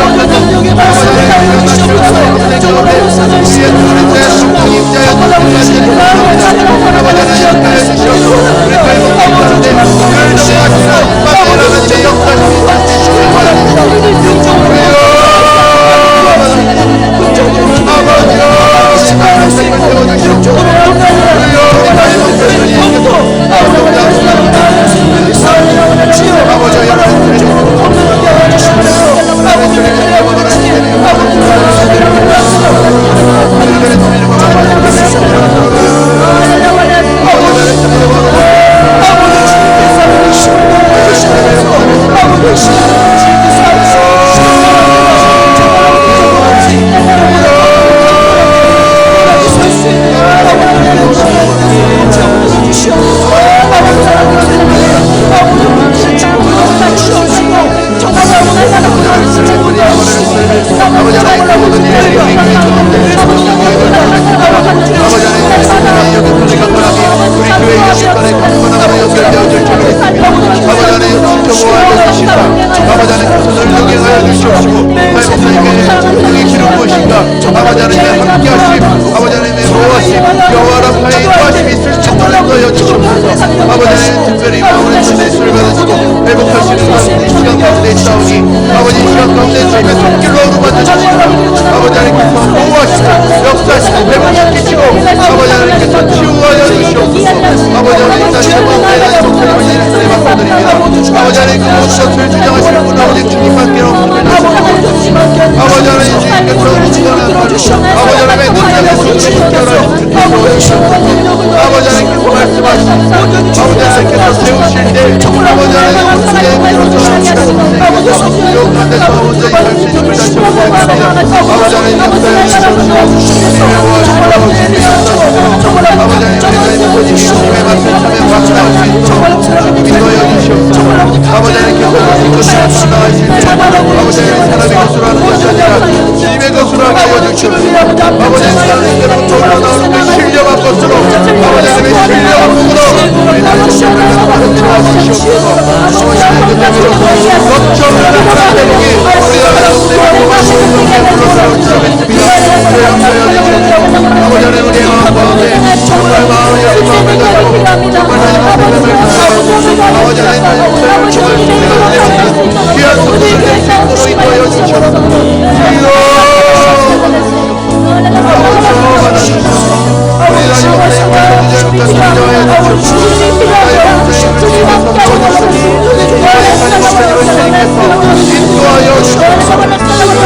아버지 하나님의 주의 눈에 성령 임자여 주시옵소서. 아버지 하나님의 주시옵소서.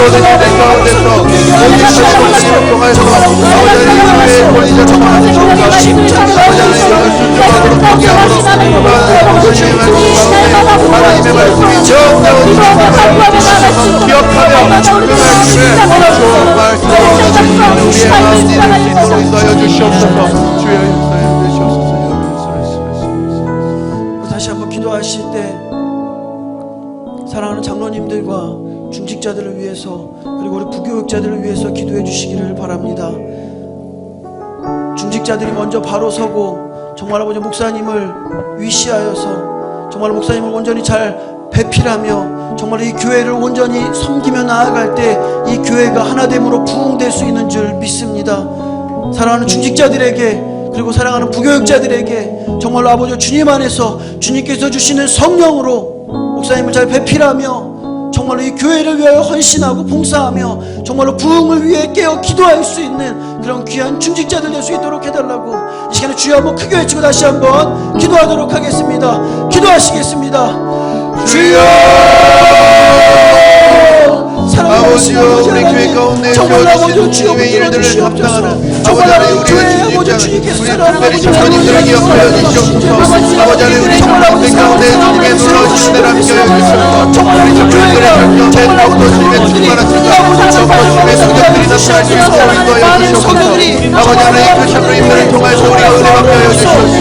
우리 발목이 가운데 늘 정하시는 하나님의 역사를 주시옵소서. 다시 한번 기도하실 때 사랑하는 장로님들과 중직자들을 위해서 그리고 우리 부교육자들을 위해서 기도해 주시기를 바랍니다. 중직자들이 먼저 바로 서고 정말 아버지 목사님을 위시하여서 정말 목사님을 온전히 잘 배필하며 정말 이 교회를 온전히 섬기며 나아갈 때 이 교회가 하나됨으로 부흥될 수 있는 줄 믿습니다. 사랑하는 중직자들에게 그리고 사랑하는 부교육자들에게 정말로 아버지 주님 안에서 주님께서 주시는 성령으로 목사님을 잘 배필하며 정말로 이 교회를 위하여 헌신하고 봉사하며 정말로 부흥을 위해 깨어 기도할 수 있는 그런 귀한 중직자들 될 수 있도록 해달라고 이 시간에 주여 한번 크게 외치고 다시 한번 기도하도록 하겠습니다. 기도하시겠습니다. 주여! 아버지여, 우리 교회 가운데 세워주신 주님의 일들을 감당하는 아버지 하나님, 우리가 주님께서 우리 특별히 청년님들을 기억하여 주시옵소서. 아버지 하나님, 우리 청년들 가운데 주님의 놀라우신 은혜를 함께하여 주시옵소서. 우리 청년들의 결정된 더욱더 주님의 충만하시고 더욱더 주님의 성령들이 나타날 수 있도록 인도하여 주시옵소서. 아버지 하나님, 그 청년님들을 통하여서 우리가 은혜 받게 하여 주시옵소서.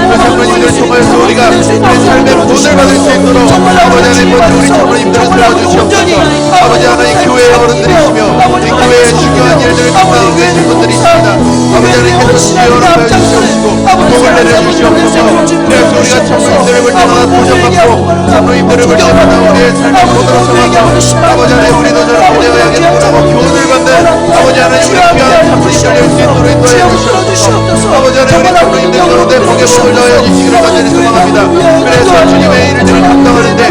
그 청년님들을 통하여서 우리가 우리 삶의 본을 받을 수 있도록 아버지 하나님, 먼저 우리 청년님들을 세워주시옵소서. 아버지 하나님, 교회의 어른들이시며 이 교회의 중요한 일들을 감당하고 계신 분들이 있습니다. 아버지 하나님께서 지혜를 보여주시옵시고 복을 내려주시옵소서. 그래서 우리가 장로님들을 볼 때마다 도전받고 장로님들을 볼 때마다 우리의 삶을 본으로 삼아서 아버지 하나님, 우리도 저렇게 되어야겠구나고 교훈을 받는 아버지 하나님, 우리 귀한 장로님들 될 수 있도록 인도하여 주시옵소서. 아버지 하나님, 우리 장로님들 가운데 복의 복을 더하여 주시기를 간절히 소망합니다. 그래서 주님의 일들을 감당하는데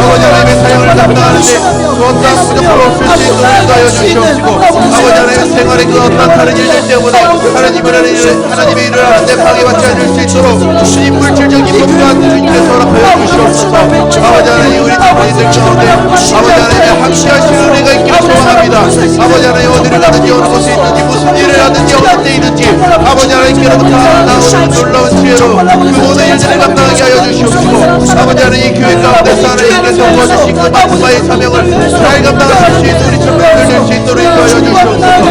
아버지 하나님의 사역을 감당하는데 그 어떠한 부족함 없을 수 있도록 인도하여 주시옵시고 아버지 하나님의 생활의 그 어떠한 다른 일들 때문에 하나님의 일을 하는데 방해받지 않을 수 있도록 주님 물질적인 것 또한 주님께서 허락하여 주시옵소서. 아버지 하나님, 우리 장로님들 가운데 아버지 하나님의 함께하시는 은혜가 있기를 소망합니다. 아버지 하나님, 어디를 가든지 어느 곳에 있는지 무슨 일을 하든지 어떤 데 있는지 아버지 하나님께로부터 나오는 놀라운 지혜로 그 모든 일들을 감당하게 하여 주시옵시고 아버지 하나님, 이 교회 가운데서 하나님께서 부어주신 그 마지막의 사명을 잘 감당하실 수 있는 우리 청년들 될 수 있도록 인도하여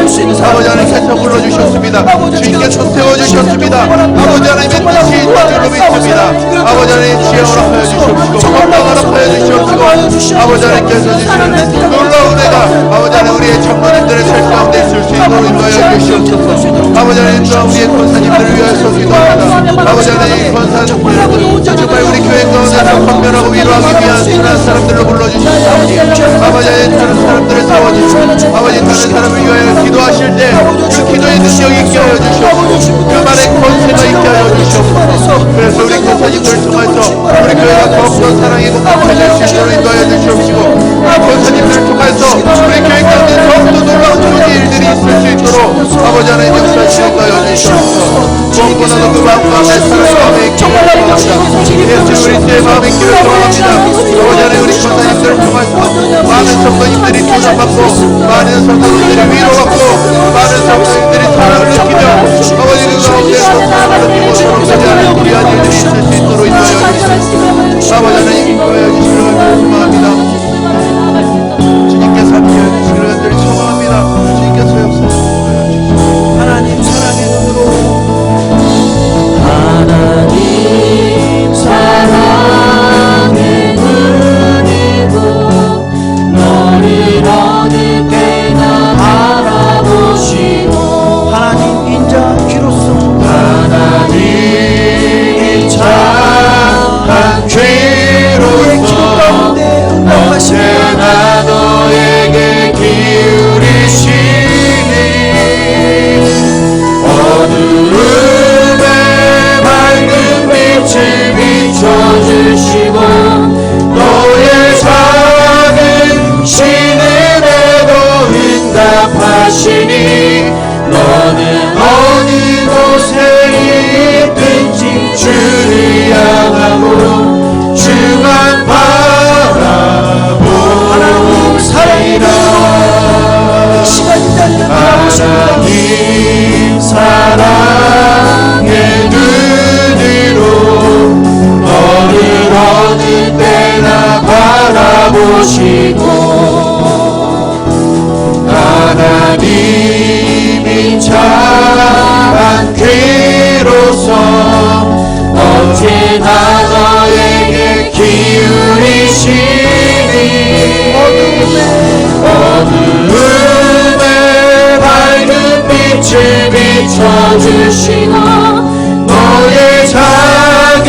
주시옵소서. 아버지 하나님께서 불러주셨습니다. 주님께서 세워주셨습니다. 아버지 하나님의 뜻이 있는 줄로 믿습니다. 아버지 하나님, 지혜 허락하여 주시옵시고 건강 허락하여 주시옵시고 아버지 하나님께서 주시는 놀라운 은혜가 아버지 하나님, 우리의 청년들의 삶 가운데 있을 수 있도록 인도하여 주시옵소서. 아버지 하나님, 또한 우리의 권사님들을 위하여서 기도합니다. 아버지 하나님, 권사님들 정말 우리 교회 가운데서 건면하고 위로하기 위한 순한 사람들로 불러주시옵소서. 아버지 하나님, 다른 사람들을 세워주시고 아버지 다른 사람을 위하여 기도하실 때 그 기도의 능력이 있게 하여 주시옵소서. 그 말의 권세가 있게 하여 주시옵소서. 그래서 우리 권사님들을 통해서 우리 교회가 더욱더 사랑의 공감해질 수 있도록 인도하여 주시옵시고 우리 권사님들을 통해서 우리 교회 가운데 더욱더 놀라운 좋은 일들이 있을 수 있도록 아버지 하나님 역사하시고 인도하여 주시옵소서. 무엇보다도 그 마음과 내 사랑의 마음에 있기를 소망합니다. 예수 그리스도의 마음에 있기를 소망합니다. 아버지 하나님, 우리 권사님들을 통해서 많은 성도님들이 도전받고 많은 성도님들이 위로받고 많은 성도님들이 사랑을 느끼며 아버지 그 가운데서 사랑을 느끼고 서로까지 하는 귀한 일들이 있을 수 있도록 인도하여 주시옵소서. 아버지 하나님, 인도하여 주시기를 소망합니다. 주님께서 함께하여 주시기를 간절히 소망합니다. 주님께서 역사하여 주시옵소서. 하나님 사랑의 눈으로 하나님 사랑의 눈으로 너를 어느 때나 바라보시고 하나님 인자한 귀로서 하나님 인자한 귀로서 언제나 너에게 기울이시니 어두움에 밝은 빛을 비춰주시고 너의 작은 신음에도 응답하시니 너는 어느 곳에 있든지 주를 향하고 주만 바라보리라. 하나님 사랑의 눈으로 너를 어느 때나 바라보시고 하나님 인자한 귀로서 언제나 너에게 기울이시니 어두움에 밝은 빛을 비춰주시고 너의 작은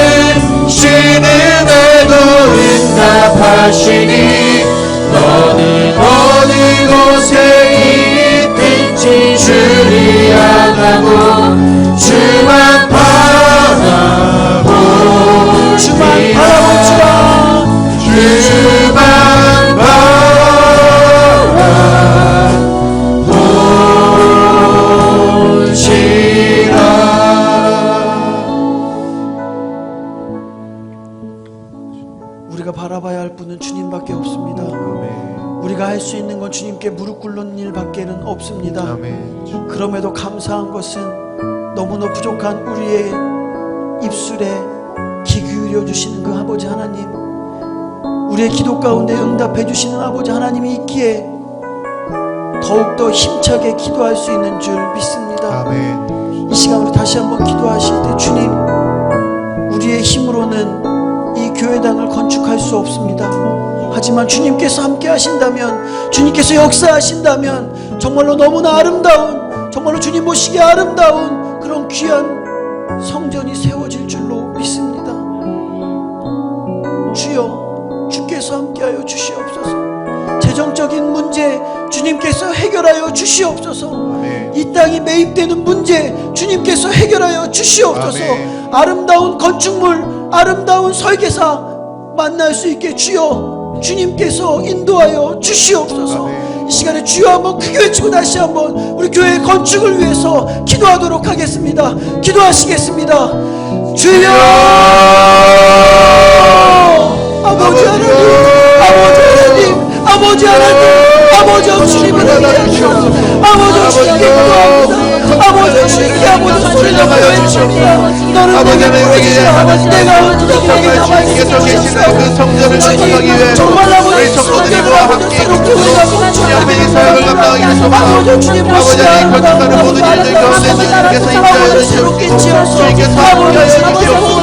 신음에도 응답하시니 우리가 바라봐야 할 분은 주님밖에 없습니다. 아멘. 우리가 할 수 있는 건 주님께 무릎 꿇는 일밖에는 없습니다. 아멘. 그럼에도 감사한 것은 너무나 부족한 우리의 입술에 귀 기울여 주시는 그 아버지 하나님, 우리의 기도 가운데 응답해 주시는 아버지 하나님이 있기에 더욱더 힘차게 기도할 수 있는 줄 믿습니다. 아멘. 이 시간으로 다시 한번 기도하실 때 주님, 우리의 힘으로는 이 교회당을 건축할 수 없습니다. 하지만 주님께서 함께 하신다면, 주님께서 역사하신다면 정말로 너무나 아름다운, 정말로 주님 보시기에 아름다운 그런 귀한 성전이 세워질 줄로 믿습니다. 주여, 주께서 함께하여 주시옵소서. 재정적인 문제 주님께서 해결하여 주시옵소서. 아멘. 이 땅이 매입되는 문제 주님께서 해결하여 주시옵소서. 아멘. 아름다운 건축물, 아름다운 설계사 만날 수 있게 주여 주님께서 인도하여 주시옵소서. 아멘. 이 시간에 주여 한번 크게 외치고 다시 한번 우리 교회 건축을 위해서 기도하도록 하겠습니다. 기도하시겠습니다. 주여, 아버지 하나님, 아버지 하나님, 아버지 하나님, 아버지 주님을 위하여 아버지 주님께 기도합니다. 아버지 주님께 아버지 소리를 외칩니다. 너는 아버지 내게 보여주신 아버지, 내가 어떻게 주님께서 계시는 그 성전을 건축하기 위해 정말 아버지 우리 성도들과 함께 주님 앞에 이 사역을 감당하기를 소망하고 아버지 하나님 건축하는 모든 일들 가운데 주님께서 임하여 주시옵시고 주님께서 함께하여 주시옵소서.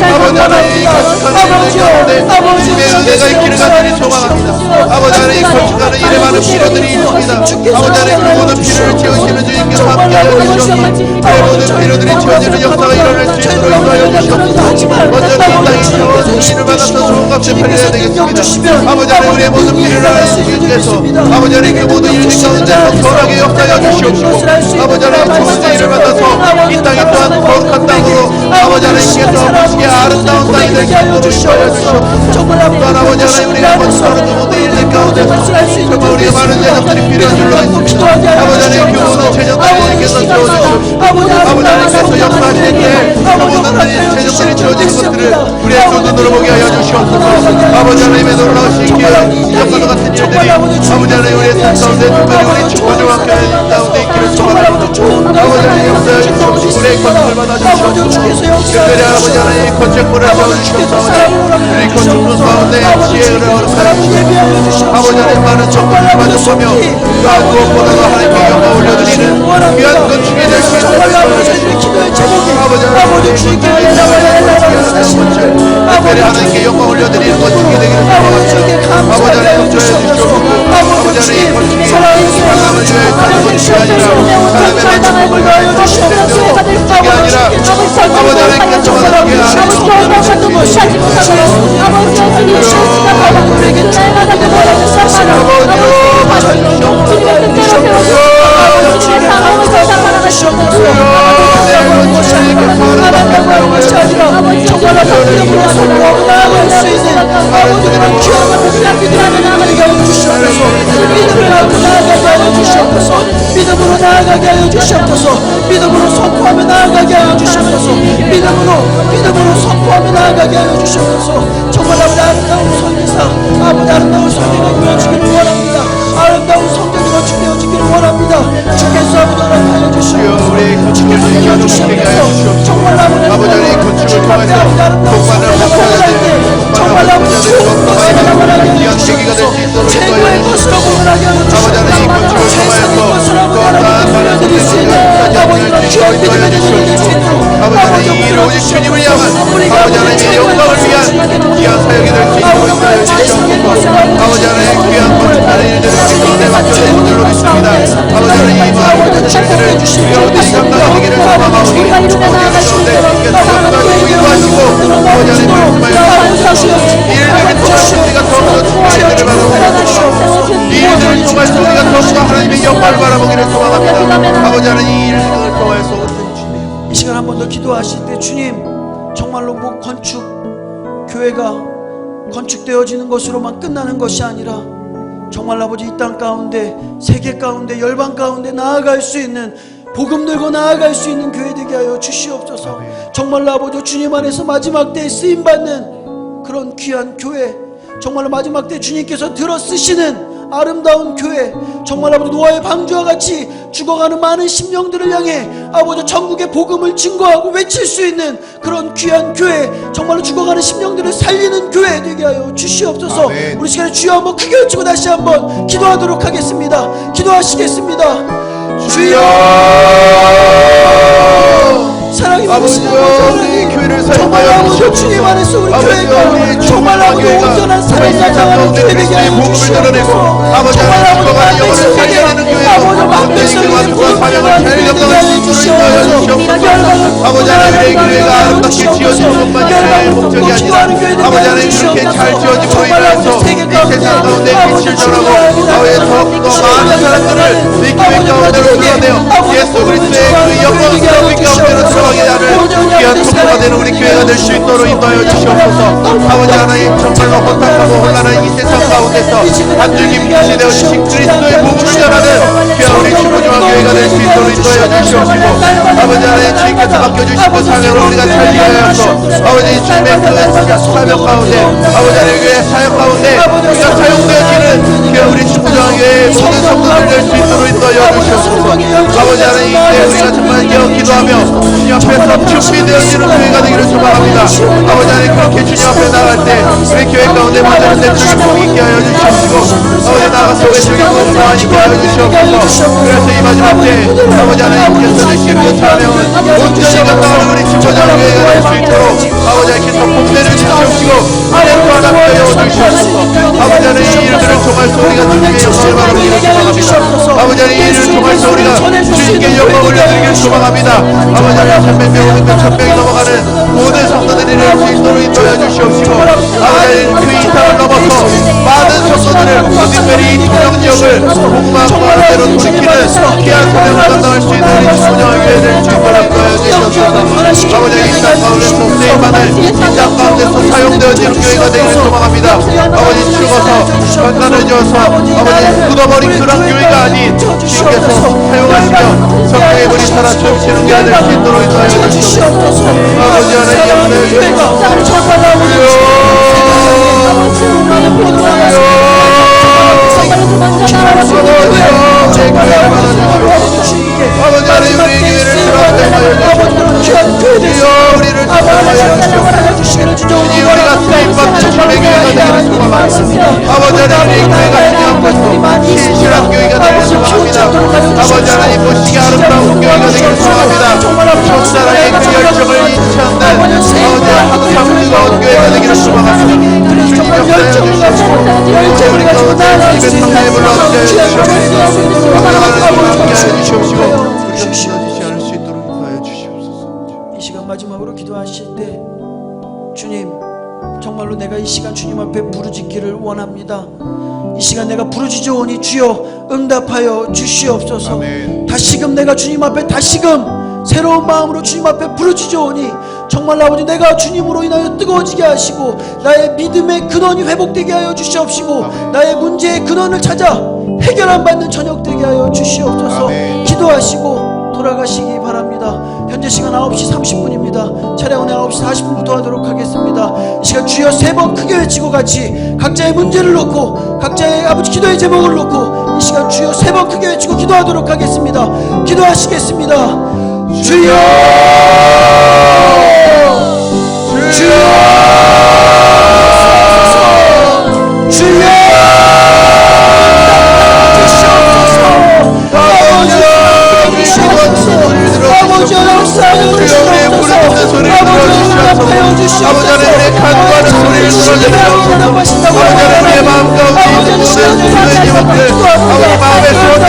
아버지 하나님 이 건축하는 일들 가운데 주님의 은혜가 있기를 간절히 소망합니다. 아버지 하나님 건축하는 일에 많은 필요들이 있습니다. 아버지 하나님 그 모든 필요를 채우시는 주님께서 함께하여 주시옵소서. 그 모든 필요들이 채워지는 역사가 일어날 수 있도록 인도하여 주시옵소서. 먼저 이 땅이 좋은 일을 받아서 좋은 값에 팔려야 되겠습니다. 아버지 하나님 우리의 모든 필요를 하나님 주님께서 아버지 하나님 그 모든 일들 가운데서 선하게 역사하여 주시옵시고 아버지 하나님 좋은 일을 받아서 이 땅이 또한 거룩한 땅으로 아버지 하나님께서 보시기에 아름다운 땅이 될 수 있도록 인도하여 주시옵소서. 또한 아버지 하나님 우리가 건축하는 그 모든 일들 가운데서 정말 우리의 많은 재정들이 필요한 줄로 믿습니다. 아버지 하나님 그 모든 재정들이 주님께서 채워주시옵소서. 아버지 하나님께서 역사하실 때 그 모든 재정들이 채워지는 것들을 우리의 두 눈으로 보게 하여 주시옵소서. 아버지 하나님의 놀라우신 기회 역사와 같은 일들이 아버지 하나님 우리의 삶 가운데 특별히 우리 축복을 함께 하는 가운데 있기를 소망합니다. 아버지 하나님 역사하여 주시옵시고 우리의 건축을 받아주시옵소서. 특별히 아버지 하나님 건축물을 세워주시옵소서. 우리 건축물 가운데 지혜를 허락하여 주시옵소서. 아버지 하나님 많은 정보를 받으시며 또한 무엇보다도 하나님께 영광 올려드리는 귀한 건축이 될 수 있도록 인도하여 아버지 하나님 주님께 특별히 하나님께 영광 올려드리는 건축이 되기를 소망합니다. 아버지 하나님 협조해 주시옵소서. 아버지 하나님 건축이 사람을 위해 사는 건축이 아니라 사람의 만족을 위해 건축이 아니라 아버지 하나님께서 하나님께 믿음으로 나아가게 하여 주시옵소서. 믿음으로 선포하며 나아가게 하여 주시옵소서. 믿음으로 선포하며 나아가게 하여 주시옵소서. 정말 아버지 아름다운 성회사, 아버지 아름다운 성회가 이루어지기를 원합니다. 아름다운 성전이 건축되어지기를 원합니다. 주께서 아버지 허락하여 주시옵소서. 우리 건축을 지켜 주시옵소서. 정말 아버지 하나님 건축을 통해서 복만을 확산할 때 정말 아버지 좋은 것을 나가게 귀한 계기가 될 수 있도록 최고의 것으로 보관하게 하여 아버지 하나님 건축을 통해서 또한 많은 분들이 아버지가 주시고 인도하여 주시옵소서. 아버지 하나님 이 일을 오직 주님을 향한 아버지 하나님의 영광을 위한 귀한 사역이 될 수 있도록 인도하여 주시옵소서. 아버지 하나님 귀한 건축하는 일들을 우리 가운데 맡겨주신 줄로 믿습니다. 아버지 하나님 이 많은 일들을 여러분들이 감당하기를 소망하오니 어디 가운데 주님께서 역사하시고 인도하시고 아버지 하나님 말씀하여 이 일들을 통해서 우리가 더욱더 축복의 일들을 바라보기를 소망합니다. 이 일들을 통해서 우리가 더욱더 하나님의 영광을 바라보기를 소망합니다. 아버지 하나님 이 일들을 통해서 이 시간 한 번 더 기도하실 때 주님 정말로 뭐 교회가 건축되어지는 것으로만 끝나는 것이 아니라 정말 아버지 이 땅 가운데 세계 가운데 열방 가운데 나아갈 수 있는 복음 들고 나아갈 수 있는 교회 되게 하여 주시옵소서. 정말로 아버지 주님 안에서 마지막 때에 쓰임받는 그런 귀한 교회 정말로 마지막 때 주님께서 들어 쓰시는 아름다운 교회, 정말 아버지 노아의 방주와 같이 죽어가는 많은 심령들을 향해 아버지 천국의 복음을 증거하고 외칠 수 있는 그런 귀한 교회, 정말로 죽어가는 심령들을 살리는 교회 되게 하여 주시옵소서. 아멘. 우리 시간에 주여 한번 크게 외치고 다시 한번 기도하도록 하겠습니다. 기도하시겠습니다. 주여, 사랑이 아버지여, 우리 교회를 정말 사용하여 아버지 주시옵소서. 주님 안에서 우리 아버지여, 교회가 우리 정말 아버지 교회가 온전한 정말 사랑을 나타나는 가운데 교회 되게 하여 그리스도의 복음을 드러내고 주시옵소서. 아버지 정말 하나님 아버지 죽어가는 영혼을 만백성에게 살려내는 교회로 아버지 완전히 만백성에게 그와 죽어 사명을 잘 감당할 수 있도록 인도하여 주시옵소서. 아버지 하나님, 우리 교회가 아름답게 지어진 것만이 하나님의 목적이 아니라 아버지 하나님 그렇게 잘 지어짐으로 인하여서 이 세상 가운데 빛을 전하고 아버지 더욱더 많은 사람들을 이 교회 가운데로 끌어내어 예수 그리스도의 그 영광스러운 빛 가운데로 들어가게 하는 귀한 통로가 되는 우리 교회가 될 수 있도록 인도하여 주시옵소서. 아버지 하나님, 정말로 혼탁하고 혼란한 이 세상 가운데서 한 줄기 빛이 되어주신 그리스도의 복음을 전하는 귀한 우리 주보지와 교회가 될 수 있도록 인도하여 주시옵시고 아버지 하나님, 주님께서 맡겨주신 그 사명을 우리가 잘 이해하여서 아버지 주님의 그 사명 가운데 아버지 하나님 교회 사역 가운데 우리가 사용되어지는 귀한 우리 주보지와 교회의 모든 성도들 될 수 있도록 인도하여 주시옵소서. 아버지 하나님, 이제 우리가 정말 기도하며 주님 앞에서 준비되어지는 교회가 되기를 소망합니다. 아버지 하나님, 그렇게 주님 앞에 나갈 때 우리 교회 가운데 많은 내적인 복이 있게 하여 주시옵시고 아버지 나가서 외적인 복을 많이 하여 주시옵소서. 그래서 이 마지막 때 아버지 하나님께서 주신 그 사명을 온전히 감당하는 우리 주보자 교회가 될 수 있도록 아버지 하나님께서 복대를 주시옵시고 아래로 하나 되어 주시옵소서. 아버지 하나님, 이 일들을 통해서 우리가 주님께 영광을 받기를 소망합니다. 아버지 하나님, 이 일을 통해서 우리가 주님께 영광을 올려드리기를 소망합니다. 아버지 하나님, 300명, 500명 넘어가는 모든 성도들이 될 수 있도록 인도해 주시옵시고 아버지 하나님, 그 이상을 넘어서 많은 성도들을 특별히 이 통영 지역을 복음과 가운데로 돌이키는 귀한 사명을 감당할 수 있는 우리 주보자 교회 될 수 있도록 인도해 주시옵소서. 아버지 하나님, 이 땅 가운데서 쓰임받을 이 땅 가운데서 사용되어지는 교회가 되기를 소망합니다. 아버지 죽어서 건강해져서 아버지 굳어버린 그런 교회가 아닌 주님께서 사용하시며 성령의 불이 살아 춤추는 교회가 될 수 있도록 인도하여 주시옵소서. 아버지 하나님, 양면을 아버지 하나님, 우리 교회를 사랑하여 주시옵소서. 우리를 사랑하여 주시옵소서. 우리가 쓰임받는 주님의 교회가 되기를 소망합니다. 아버지 하나님, 우리 교회가 주님 앞에서 신실한 교회가 되기를 소망합니다. 아버지 하나님, 보시기 아름다운 교회가 되기를 소망합니다. 천사랑의 그 열정을 잊지 않는 아버지 항상 뜨거운 교회가 되기를 소망합니다. 주님 역사하여 주시옵시고 우리 가운데 주님의 성령의 불러 함께하여 주시옵시고 감사하는 함께하여 주시옵시고 우리가 무너지지 않을 수 있도록 인도하여 주시옵소서. 이 시간 마지막으로 기도하실 때 주님, 정말로 내가 이 시간 주님 앞에 부르짖기를 원합니다. 이 시간 내가 부르짖어오니 주여 응답하여 주시옵소서. 아멘. 다시금 내가 주님 앞에 다시금 새로운 마음으로 주님 앞에 부르짖어오니 정말 아버지 내가 주님으로 인하여 뜨거워지게 하시고 나의 믿음의 근원이 회복되게 하여 주시옵시고 아멘. 나의 문제의 근원을 찾아 해결 안 받는 저녁 되게 하여 주시옵소서. 아멘. 기도하시고 돌아가시기 바랍니다. 현재 시간 9시 30분입니다. 차량 운행 9시 40분부터 하도록 하겠습니다. 이 시간 주여 3번 크게 외치고 같이 각자의 문제를 놓고 각자의 아버지 기도의 제목을 놓고 이 시간 주여 3번 크게 외치고 기도하도록 하겠습니다. 기도하시겠습니다. 주여, 주여, 주여, 아버지 하나님, 주여, 우리의 부르짖는 소리를 들어주시옵소서. 아버지 하나님, 우리의 간구하는 소리를 들어주시옵소서. 아버지 하나님, 우리의 마음 가운데 있는 모든 주의 제목들 아버지 마음의 소원들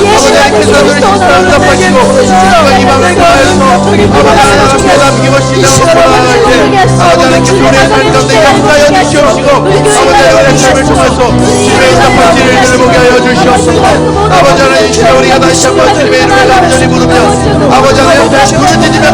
아버지 하나님께서 우리 진짜 응답하시고 우리가 이 마음을 다해서 아버지 하나님 앞에 남김없이 나아갈 때 아버지 하나님께서 우리의 삶 가운데 역사하여 주시옵시고 아버지 하나님, 우리의 삶을 통해서 주의 응답하신 일들을 보게 하여 주시옵소서. 아버지 하나님, 주여 우리가 다시 한번 주님의 이름을 간절히 부르며 아버지 하나님 앞에 부르짖으며